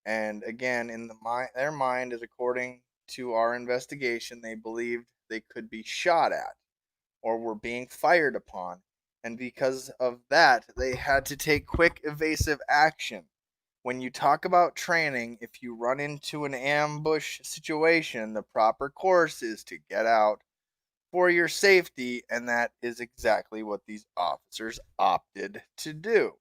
and again, in their mind, is according to our investigation, they believed they could be shot at or were being fired upon, and because of that, they had to take quick evasive action. When you talk about training, if you run into an ambush situation, the proper course is to get out for your safety, and that is exactly what these officers opted to do.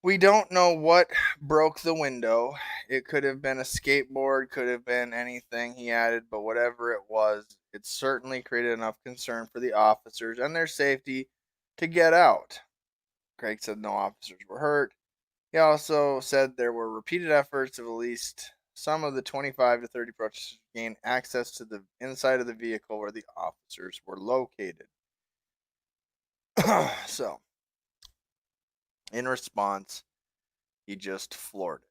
We don't know what broke the window. It could have been a skateboard, could have been anything, he added, but whatever it was, it certainly created enough concern for the officers and their safety to get out. Craig said no officers were hurt. He also said there were repeated efforts of at least some of the 25 to 30 protesters to gain access to the inside of the vehicle where the officers were located. So, in response, he just floored it.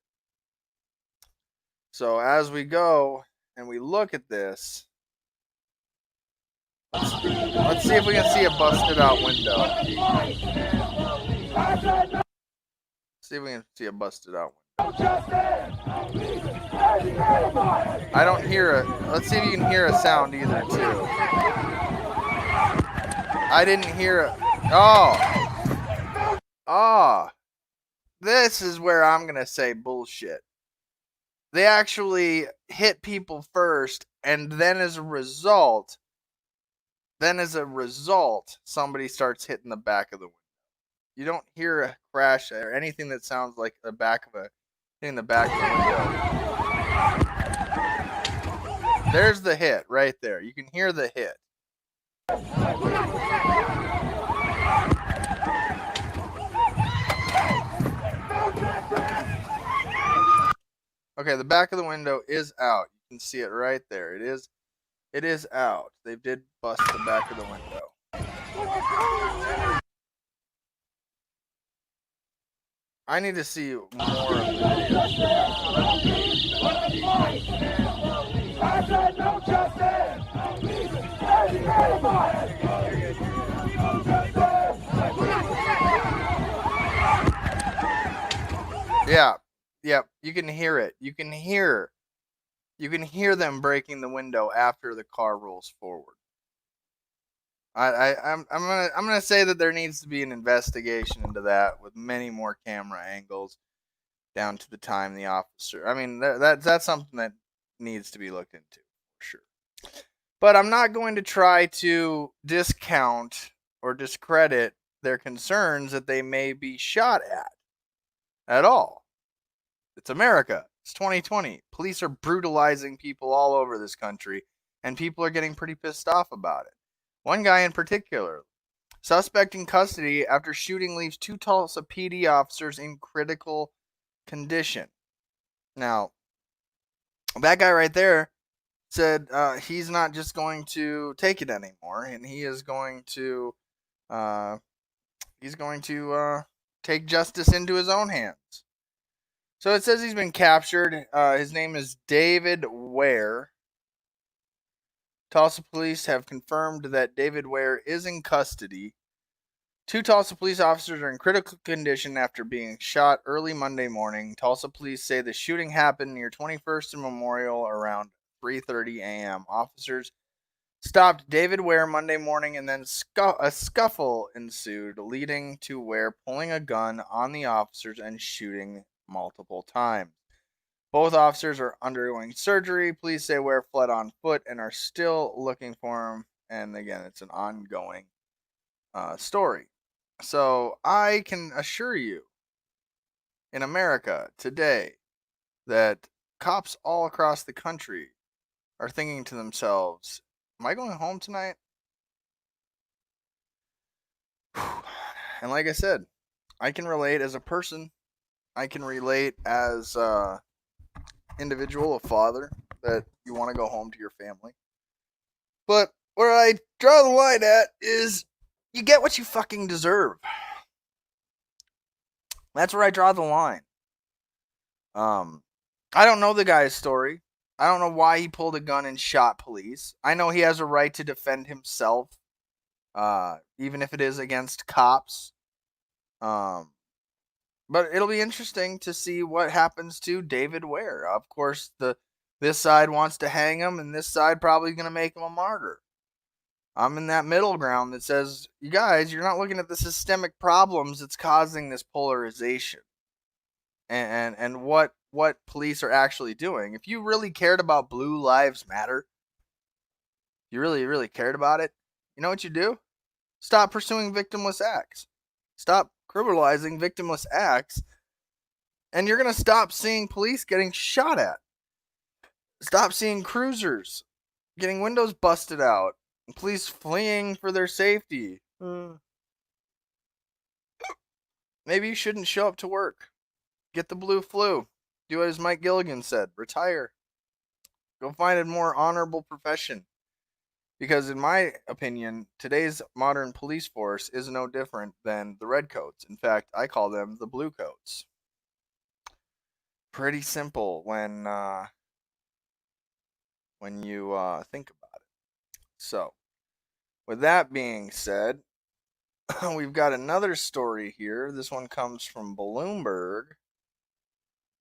So as we go and we look at this, let's see if we can see a busted out window. See if we can see a busted out window. I don't hear it. Let's see if you can hear a sound either too. I didn't hear it. Oh, this is where I'm gonna say bullshit. They actually hit people first, and then as a result, somebody starts hitting the back of the window. You don't hear a crash or anything that sounds like the back of hitting the back of the window. There's the hit right there. You can hear the hit. Okay, the back of the window is out. You can see it right there. It is out. They did bust the back of the window. I need to see more of the Yeah. Yep, you can hear it. You can hear them breaking the window after the car rolls forward. I'm gonna say that there needs to be an investigation into that with many more camera angles down to the time the officer. I mean, that's something that needs to be looked into for sure. But I'm not going to try to discount or discredit their concerns that they may be shot at all. It's America. It's 2020. Police are brutalizing people all over this country, and people are getting pretty pissed off about it. One guy in particular, suspect in custody after shooting leaves 2 Tulsa PD officers in critical condition. Now, that guy right there said he's not just going to take it anymore, and he is going to take justice into his own hands. So it says he's been captured. His name is David Ware. Tulsa police have confirmed that David Ware is in custody. 2 Tulsa police officers are in critical condition after being shot early Monday morning. Tulsa police say the shooting happened near 21st and Memorial around 3:30 a.m. Officers stopped David Ware Monday morning, and then a scuffle ensued, leading to Ware pulling a gun on the officers and shooting multiple times. Both officers are undergoing surgery. Police say Ware fled on foot and are still looking for him. And again, it's an ongoing story. So I can assure you, in America today, that cops all across the country are thinking to themselves, am I going home tonight? And like I said, I can relate as a person. I can relate as a individual, a father, that you want to go home to your family. But where I draw the line at is you get what you fucking deserve. That's where I draw the line. I don't know the guy's story. I don't know why he pulled a gun and shot police. I know he has a right to defend himself, even if it is against cops. But it'll be interesting to see what happens to David Ware. Of course, this side wants to hang him, and this side probably going to make him a martyr. I'm in that middle ground that says, you guys, you're not looking at the systemic problems that's causing this polarization, and what police are actually doing. If you really cared about Blue Lives Matter, you really cared about it, you know what you do? Stop pursuing victimless acts. Stop criminalizing victimless acts, and you're going to stop seeing police getting shot at. Stop seeing cruisers getting windows busted out, and police fleeing for their safety. Maybe you shouldn't show up to work. Get the blue flu. Do as Mike Gilligan said. Retire. Go find a more honorable profession. Because in my opinion, today's modern police force is no different than the redcoats. In fact, I call them the blue coats. Pretty simple when you think about it. So, with that being said, we've got another story here. This one comes from Bloomberg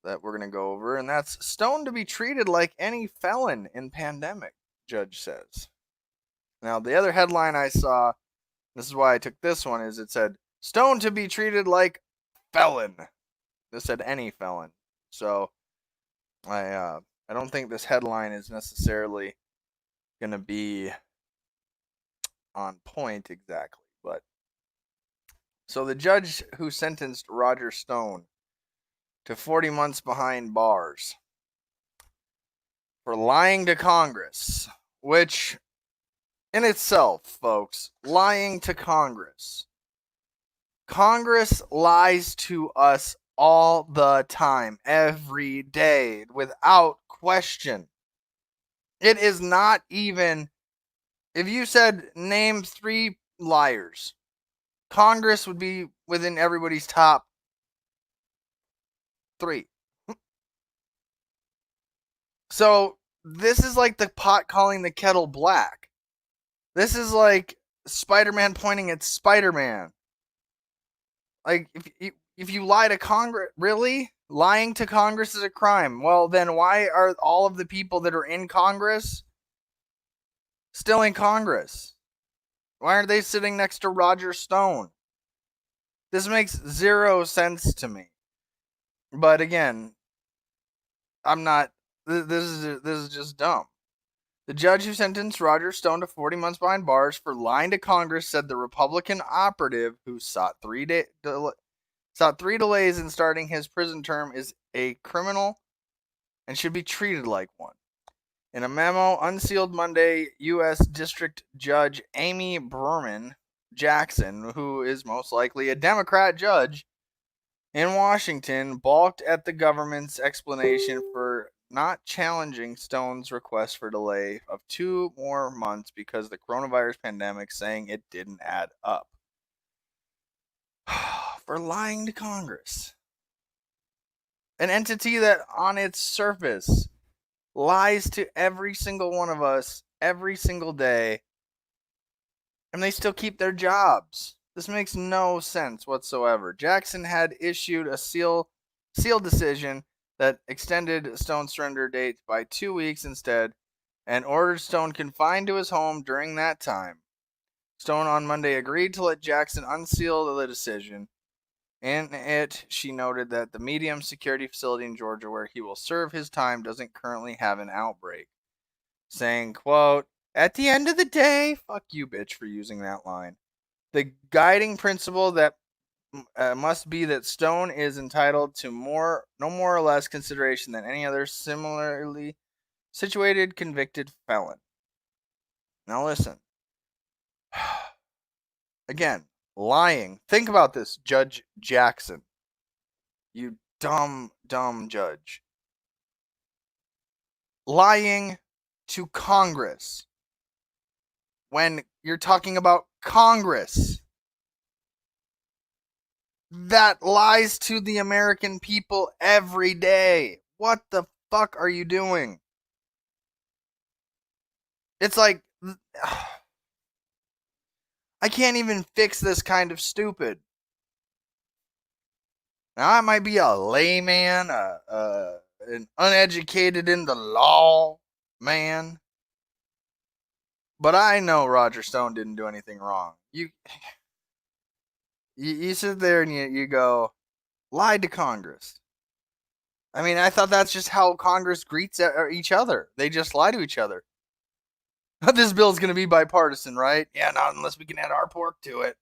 that we're going to go over, and that's stoned to be treated like any felon in pandemic, judge says. Now, the other headline I saw, this is why I took this one, is it said, stoned to be treated like felon. This said any felon. So, I don't think this headline is necessarily going to be on point exactly, but so the judge who sentenced Roger Stone to 40 months behind bars for lying to Congress, which in itself, folks, lying to Congress. Congress lies to us all the time, every day, without question. It is not even, if you said name 3 liars, Congress would be within everybody's top 3. So this is like the pot calling the kettle black. This is like Spider-Man pointing at Spider-Man. Like, if you lie to Congress, really? Lying to Congress is a crime. Well, then why are all of the people that are in Congress still in Congress? Why aren't they sitting next to Roger Stone? This makes 0 sense to me. But again, I'm not. This is just dumb. The judge who sentenced Roger Stone to 40 months behind bars for lying to Congress said the Republican operative who sought 3 delays in starting his prison term is a criminal and should be treated like one. In a memo unsealed Monday, U.S. District Judge Amy Berman Jackson, who is most likely a Democrat judge in Washington, balked at the government's explanation for not challenging Stone's request for delay of 2 more months because the coronavirus pandemic, saying it didn't add up. For lying to Congress. An entity that on its surface lies to every single one of us every single day, and they still keep their jobs. This makes no sense whatsoever. Jackson had issued a seal decision that extended Stone's surrender date by 2 weeks instead, and ordered Stone confined to his home during that time. Stone on Monday agreed to let Jackson unseal the decision. In it, she noted that the medium security facility in Georgia where he will serve his time doesn't currently have an outbreak, saying, quote, at the end of the day, fuck you, bitch, for using that line. The guiding principle that must be that Stone is entitled to no more or less consideration than any other similarly situated convicted felon. Now listen. Again, lying. Think about this, Judge Jackson. You dumb judge. Lying to Congress when you're talking about Congress that lies to the American people every day. What the fuck are you doing? It's like, I can't even fix this kind of stupid. Now, I might be a layman, an uneducated in the law man, but I know Roger Stone didn't do anything wrong. You sit there and you go, lied to Congress. I mean, I thought that's just how Congress greets each other. They just lie to each other. This bill's going to be bipartisan, right? Yeah, not unless we can add our pork to it.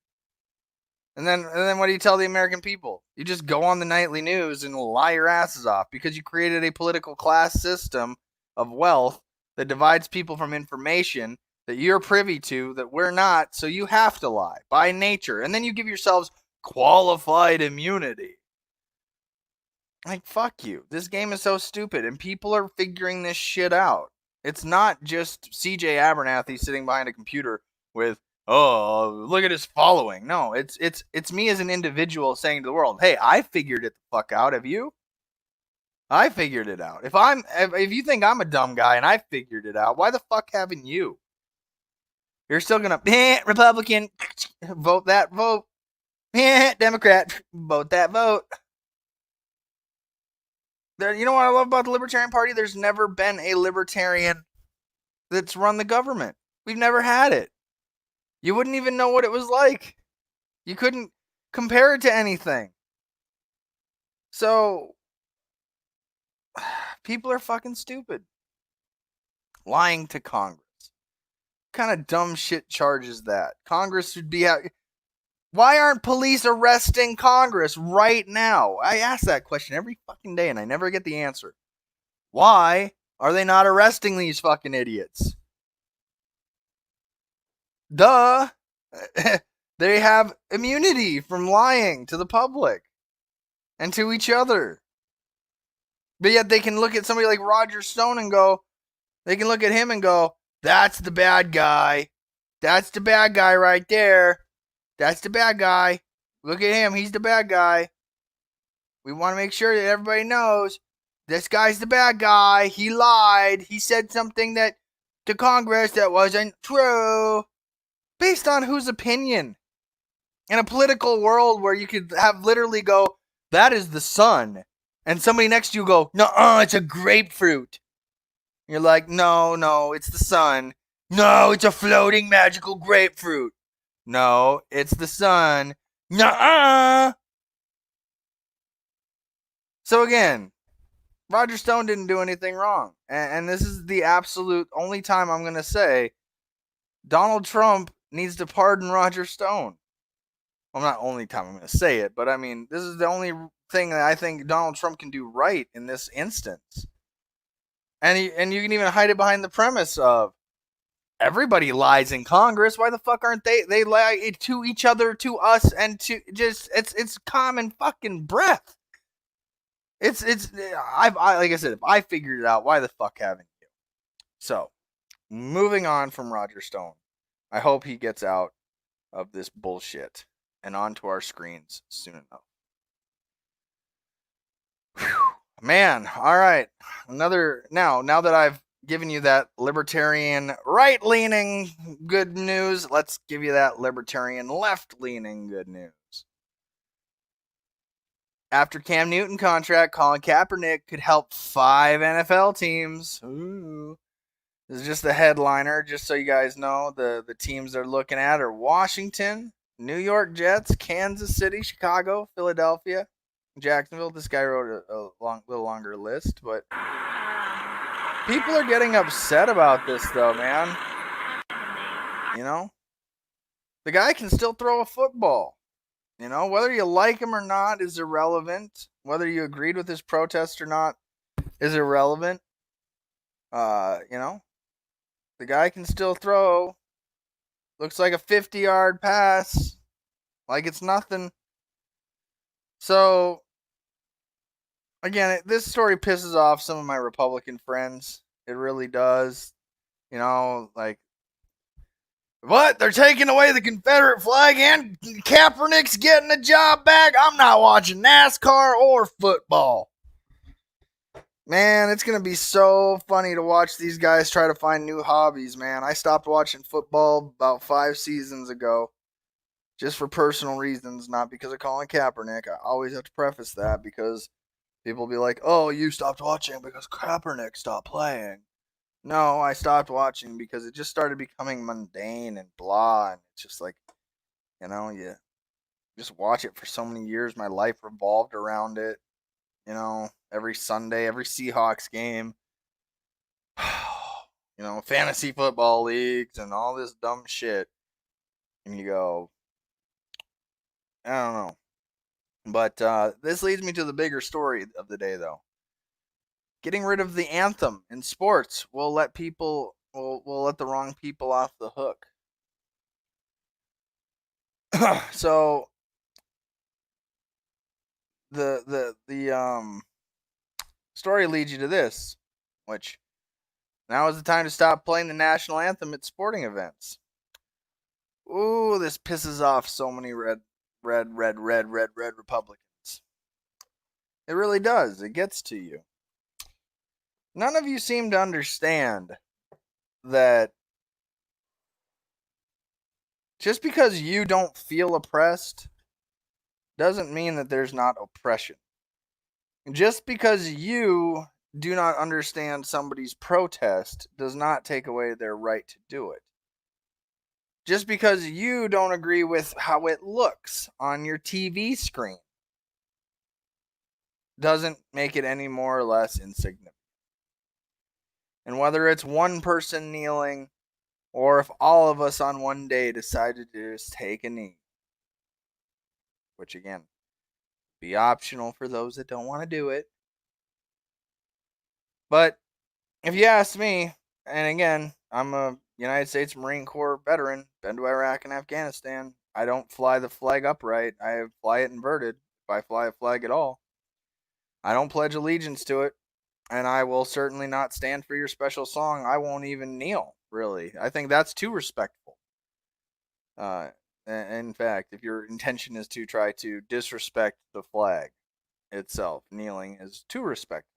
And then what do you tell the American people? You just go on the nightly news and lie your asses off because you created a political class system of wealth that divides people from information that you're privy to that we're not, so you have to lie by nature. And then you give yourselves qualified immunity. Like, fuck you. This game is so stupid, and people are figuring this shit out. It's not just CJ Abernathy sitting behind a computer with, oh, look at his following. No, it's me as an individual saying to the world, hey, I figured it the fuck out. Have you? I figured it out. If you think I'm a dumb guy and I figured it out, why the fuck haven't you? You're still gonna Republican, vote that vote. Democrat, vote that vote. You know what I love about the Libertarian Party? There's never been a Libertarian that's run the government. We've never had it. You wouldn't even know what it was like. You couldn't compare it to anything. So, people are fucking stupid. Lying to Congress. What kind of dumb shit charges that? Congress should be out. Why aren't police arresting Congress right now? I ask that question every fucking day and I never get the answer. Why are they not arresting these fucking idiots? Duh. They have immunity from lying to the public and to each other. But yet they can look at somebody like Roger Stone and go, they can look at him and go, that's the bad guy. That's the bad guy right there. That's the bad guy. Look at him. He's the bad guy. We want to make sure that everybody knows this guy's the bad guy. He lied. He said something to Congress that wasn't true. Based on whose opinion? In a political world where you could have literally go, that is the sun. And somebody next to you go, no, it's a grapefruit. You're like, no, it's the sun. No, it's a floating magical grapefruit. No, it's the sun. Nuh-uh. So again, Roger Stone didn't do anything wrong. And this is the absolute only time I'm going to say Donald Trump needs to pardon Roger Stone. Well, not only time I'm going to say it, but I mean, this is the only thing that I think Donald Trump can do right in this instance. And you can even hide it behind the premise of everybody lies in Congress. Why the fuck aren't they? They lie to each other, to us, and to just it's common fucking breath. It's like I said, if I figured it out, why the fuck haven't you? So, moving on from Roger Stone, I hope he gets out of this bullshit and onto our screens soon enough. Whew. Man, all right. Now that I've given you that libertarian right-leaning good news, let's give you that libertarian left-leaning good news. After Cam Newton contract, Colin Kaepernick could help 5 NFL teams. Ooh. This is just the headliner, just so you guys know. The teams they're looking at are Washington, New York Jets, Kansas City, Chicago, Philadelphia, Jacksonville. This guy wrote a little longer list, but people are getting upset about this, though, man. You know? The guy can still throw a football. You know, whether you like him or not is irrelevant. Whether you agreed with his protest or not is irrelevant. You know, the guy can still throw. Looks like a 50-yard pass. Like it's nothing. So, again, this story pisses off some of my Republican friends. It really does. You know, like, what? They're taking away the Confederate flag and Kaepernick's getting a job back? I'm not watching NASCAR or football. Man, it's going to be so funny to watch these guys try to find new hobbies, man. I stopped watching football about 5 seasons ago. Just for personal reasons, not because of Colin Kaepernick. I always have to preface that because people will be like, oh, you stopped watching because Kaepernick stopped playing. No, I stopped watching because it just started becoming mundane and blah. And it's just like, you know, you just watch it for so many years. My life revolved around it. You know, every Sunday, every Seahawks game. You know, fantasy football leagues and all this dumb shit. And you go, I don't know. But this leads me to the bigger story of the day, though. Getting rid of the anthem in sports will let people will let the wrong people off the hook. So the story leads you to this, which now is the time to stop playing the national anthem at sporting events. Ooh, this pisses off so many red Republicans. It really does. It gets to you. None of you seem to understand that just because you don't feel oppressed doesn't mean that there's not oppression. Just because you do not understand somebody's protest does not take away their right to do it. Just because you don't agree with how it looks on your TV screen doesn't make it any more or less insignificant. And whether it's one person kneeling or if all of us on one day decided to just take a knee, which again, be optional for those that don't want to do it. But if you ask me, and again, I'm a United States Marine Corps veteran, been to Iraq and Afghanistan. I don't fly the flag upright. I fly it inverted if I fly a flag at all. I don't pledge allegiance to it, and I will certainly not stand for your special song. I won't even kneel, really. I think that's too respectful. In fact, if your intention is to try to disrespect the flag itself, kneeling is too respectful.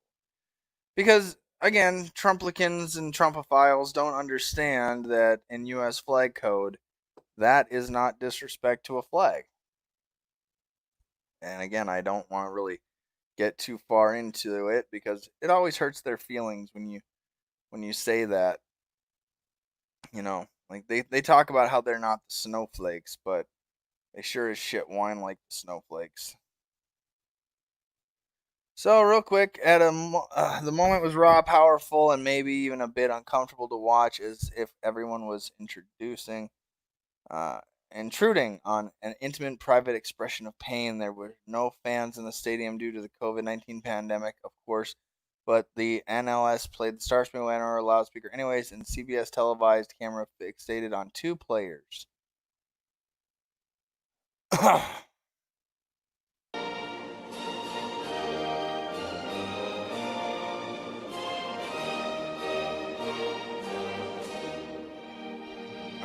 Because, again, Trumplicans and Trumpophiles don't understand that in U.S. flag code, that is not disrespect to a flag. And again, I don't want to really get too far into it because it always hurts their feelings when you say that. You know, like they talk about how they're not the snowflakes, but they sure as shit whine like the snowflakes. So real quick, the moment was raw, powerful, and maybe even a bit uncomfortable to watch, as if everyone was intruding on an intimate, private expression of pain. There were no fans in the stadium due to the COVID-19 pandemic, of course, but the NLS played the Star Spangled Banner on a loudspeaker anyways, and CBS televised camera fixated on 2 players.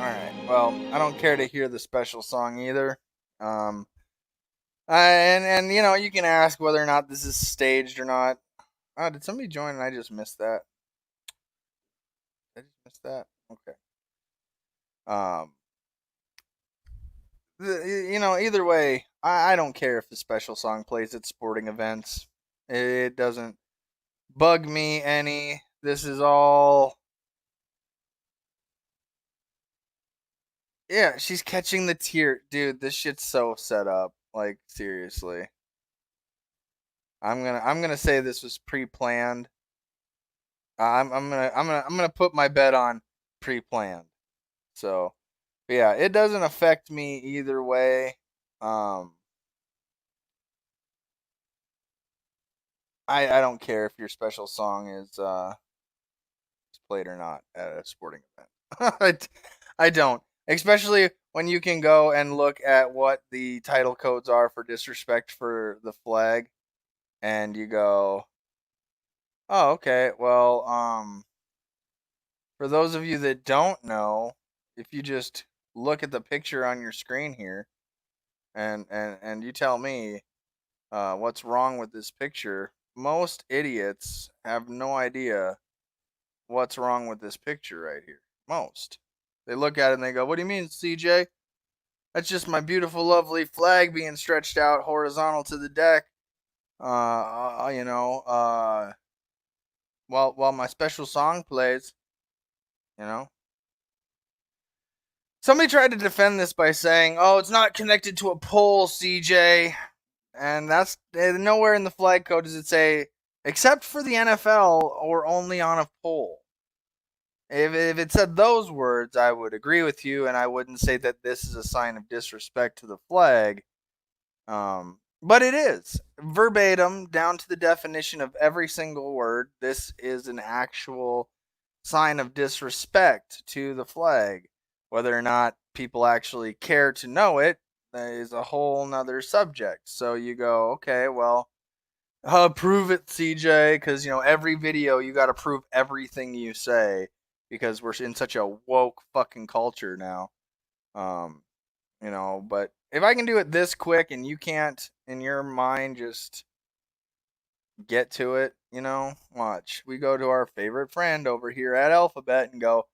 Alright, well, I don't care to hear the special song either. And you know, you can ask whether or not this is staged or not. Oh, did somebody join and I just missed that? Did I just miss that? Okay. You know, either way, I don't care if the special song plays at sporting events. It doesn't bug me any. This is all... Yeah, she's catching the tear. Dude, this shit's so set up. Like, seriously. I'm gonna say this was pre-planned. I'm gonna put my bet on pre-planned. So, But yeah, it doesn't affect me either way. I don't care if your special song is played or not at a sporting event. I don't. Especially when you can go and look at what the title codes are for disrespect for the flag, and you go, oh, okay, well, for those of you that don't know, if you just look at the picture on your screen here, and you tell me what's wrong with this picture, most idiots have no idea what's wrong with this picture right here. Most. They look at it and they go, what do you mean, CJ? That's just my beautiful, lovely flag being stretched out horizontal to the deck. While my special song plays, you know. Somebody tried to defend this by saying, oh, it's not connected to a pole, CJ. And that's nowhere in the flag code does it say, except for the NFL or only on a pole. If it said those words, I would agree with you, and I wouldn't say that this is a sign of disrespect to the flag. But it is. Verbatim, down to the definition of every single word, this is an actual sign of disrespect to the flag. Whether or not people actually care to know it is a whole nother subject. So you go, okay, well, prove it, CJ, because, every video you got to prove everything you say, because we're in such a woke fucking culture now. But if I can do it this quick and you can't, in your mind, just get to it, watch. We go to our favorite friend over here at Alphabet and go,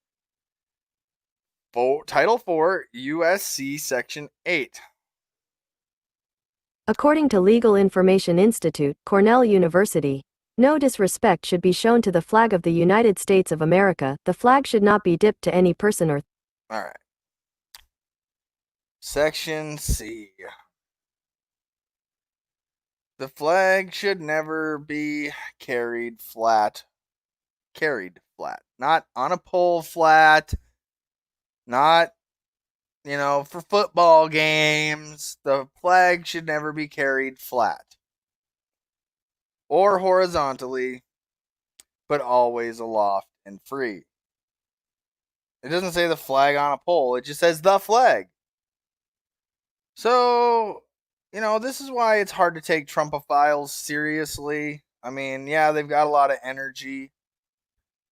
Title 4, USC Section 8. According to Legal Information Institute, Cornell University, no disrespect should be shown to the flag of the United States of America. The flag should not be dipped to any person or... All right. Section C. The flag should never be carried flat. Not on a pole flat. Not, for football games. The flag should never be carried flat. Or horizontally, but always aloft and free. It doesn't say the flag on a pole. It just says the flag. So, this is why it's hard to take Trumpophiles seriously. I mean, yeah, they've got a lot of energy,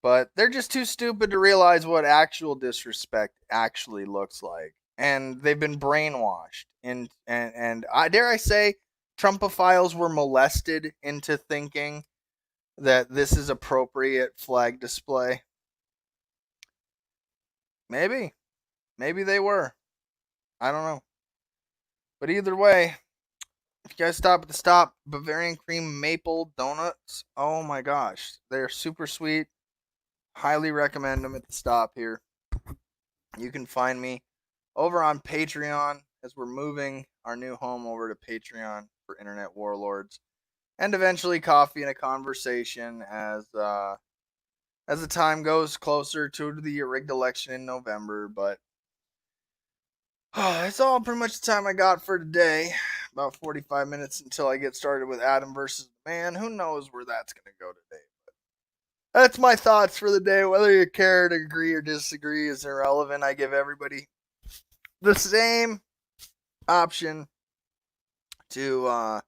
but they're just too stupid to realize what actual disrespect actually looks like. And they've been brainwashed. And dare I say, Trumpophiles were molested into thinking that this is appropriate flag display. Maybe they were. I don't know. But either way, if you guys stop at the Stop Bavarian Cream Maple Donuts, oh my gosh, they're super sweet. Highly recommend them at the Stop here. You can find me over on Patreon as we're moving our new home over to Patreon for Internet Warlords, and eventually Coffee and a Conversation as the time goes closer to the rigged election in November. But that's all pretty much the time I got for today. About 45 minutes until I get started with Adam versus Man. Who knows where that's going to go today? But that's my thoughts for the day. Whether you care to agree or disagree is irrelevant. I give everybody the same option to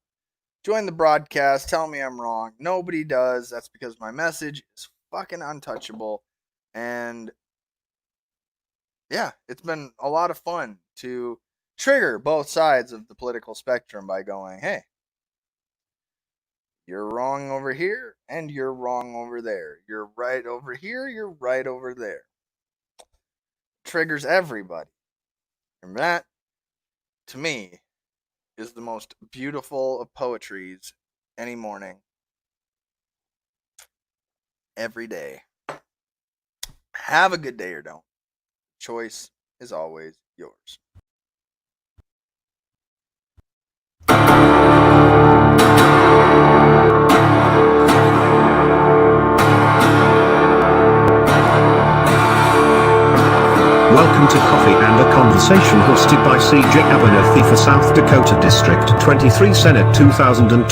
join the broadcast. Tell me I'm wrong. Nobody does. That's because my message is fucking untouchable. And yeah, it's been a lot of fun to trigger both sides of the political spectrum by going, hey, you're wrong over here and you're wrong over there. You're right over here, you're right over there. Triggers everybody. And that, to me, is the most beautiful of poetries any morning. Every day. Have a good day or don't. Choice is always yours. Welcome welcome to Coffee and a Conversation hosted by CJ Abernathy for South Dakota District 23 Senate 2020.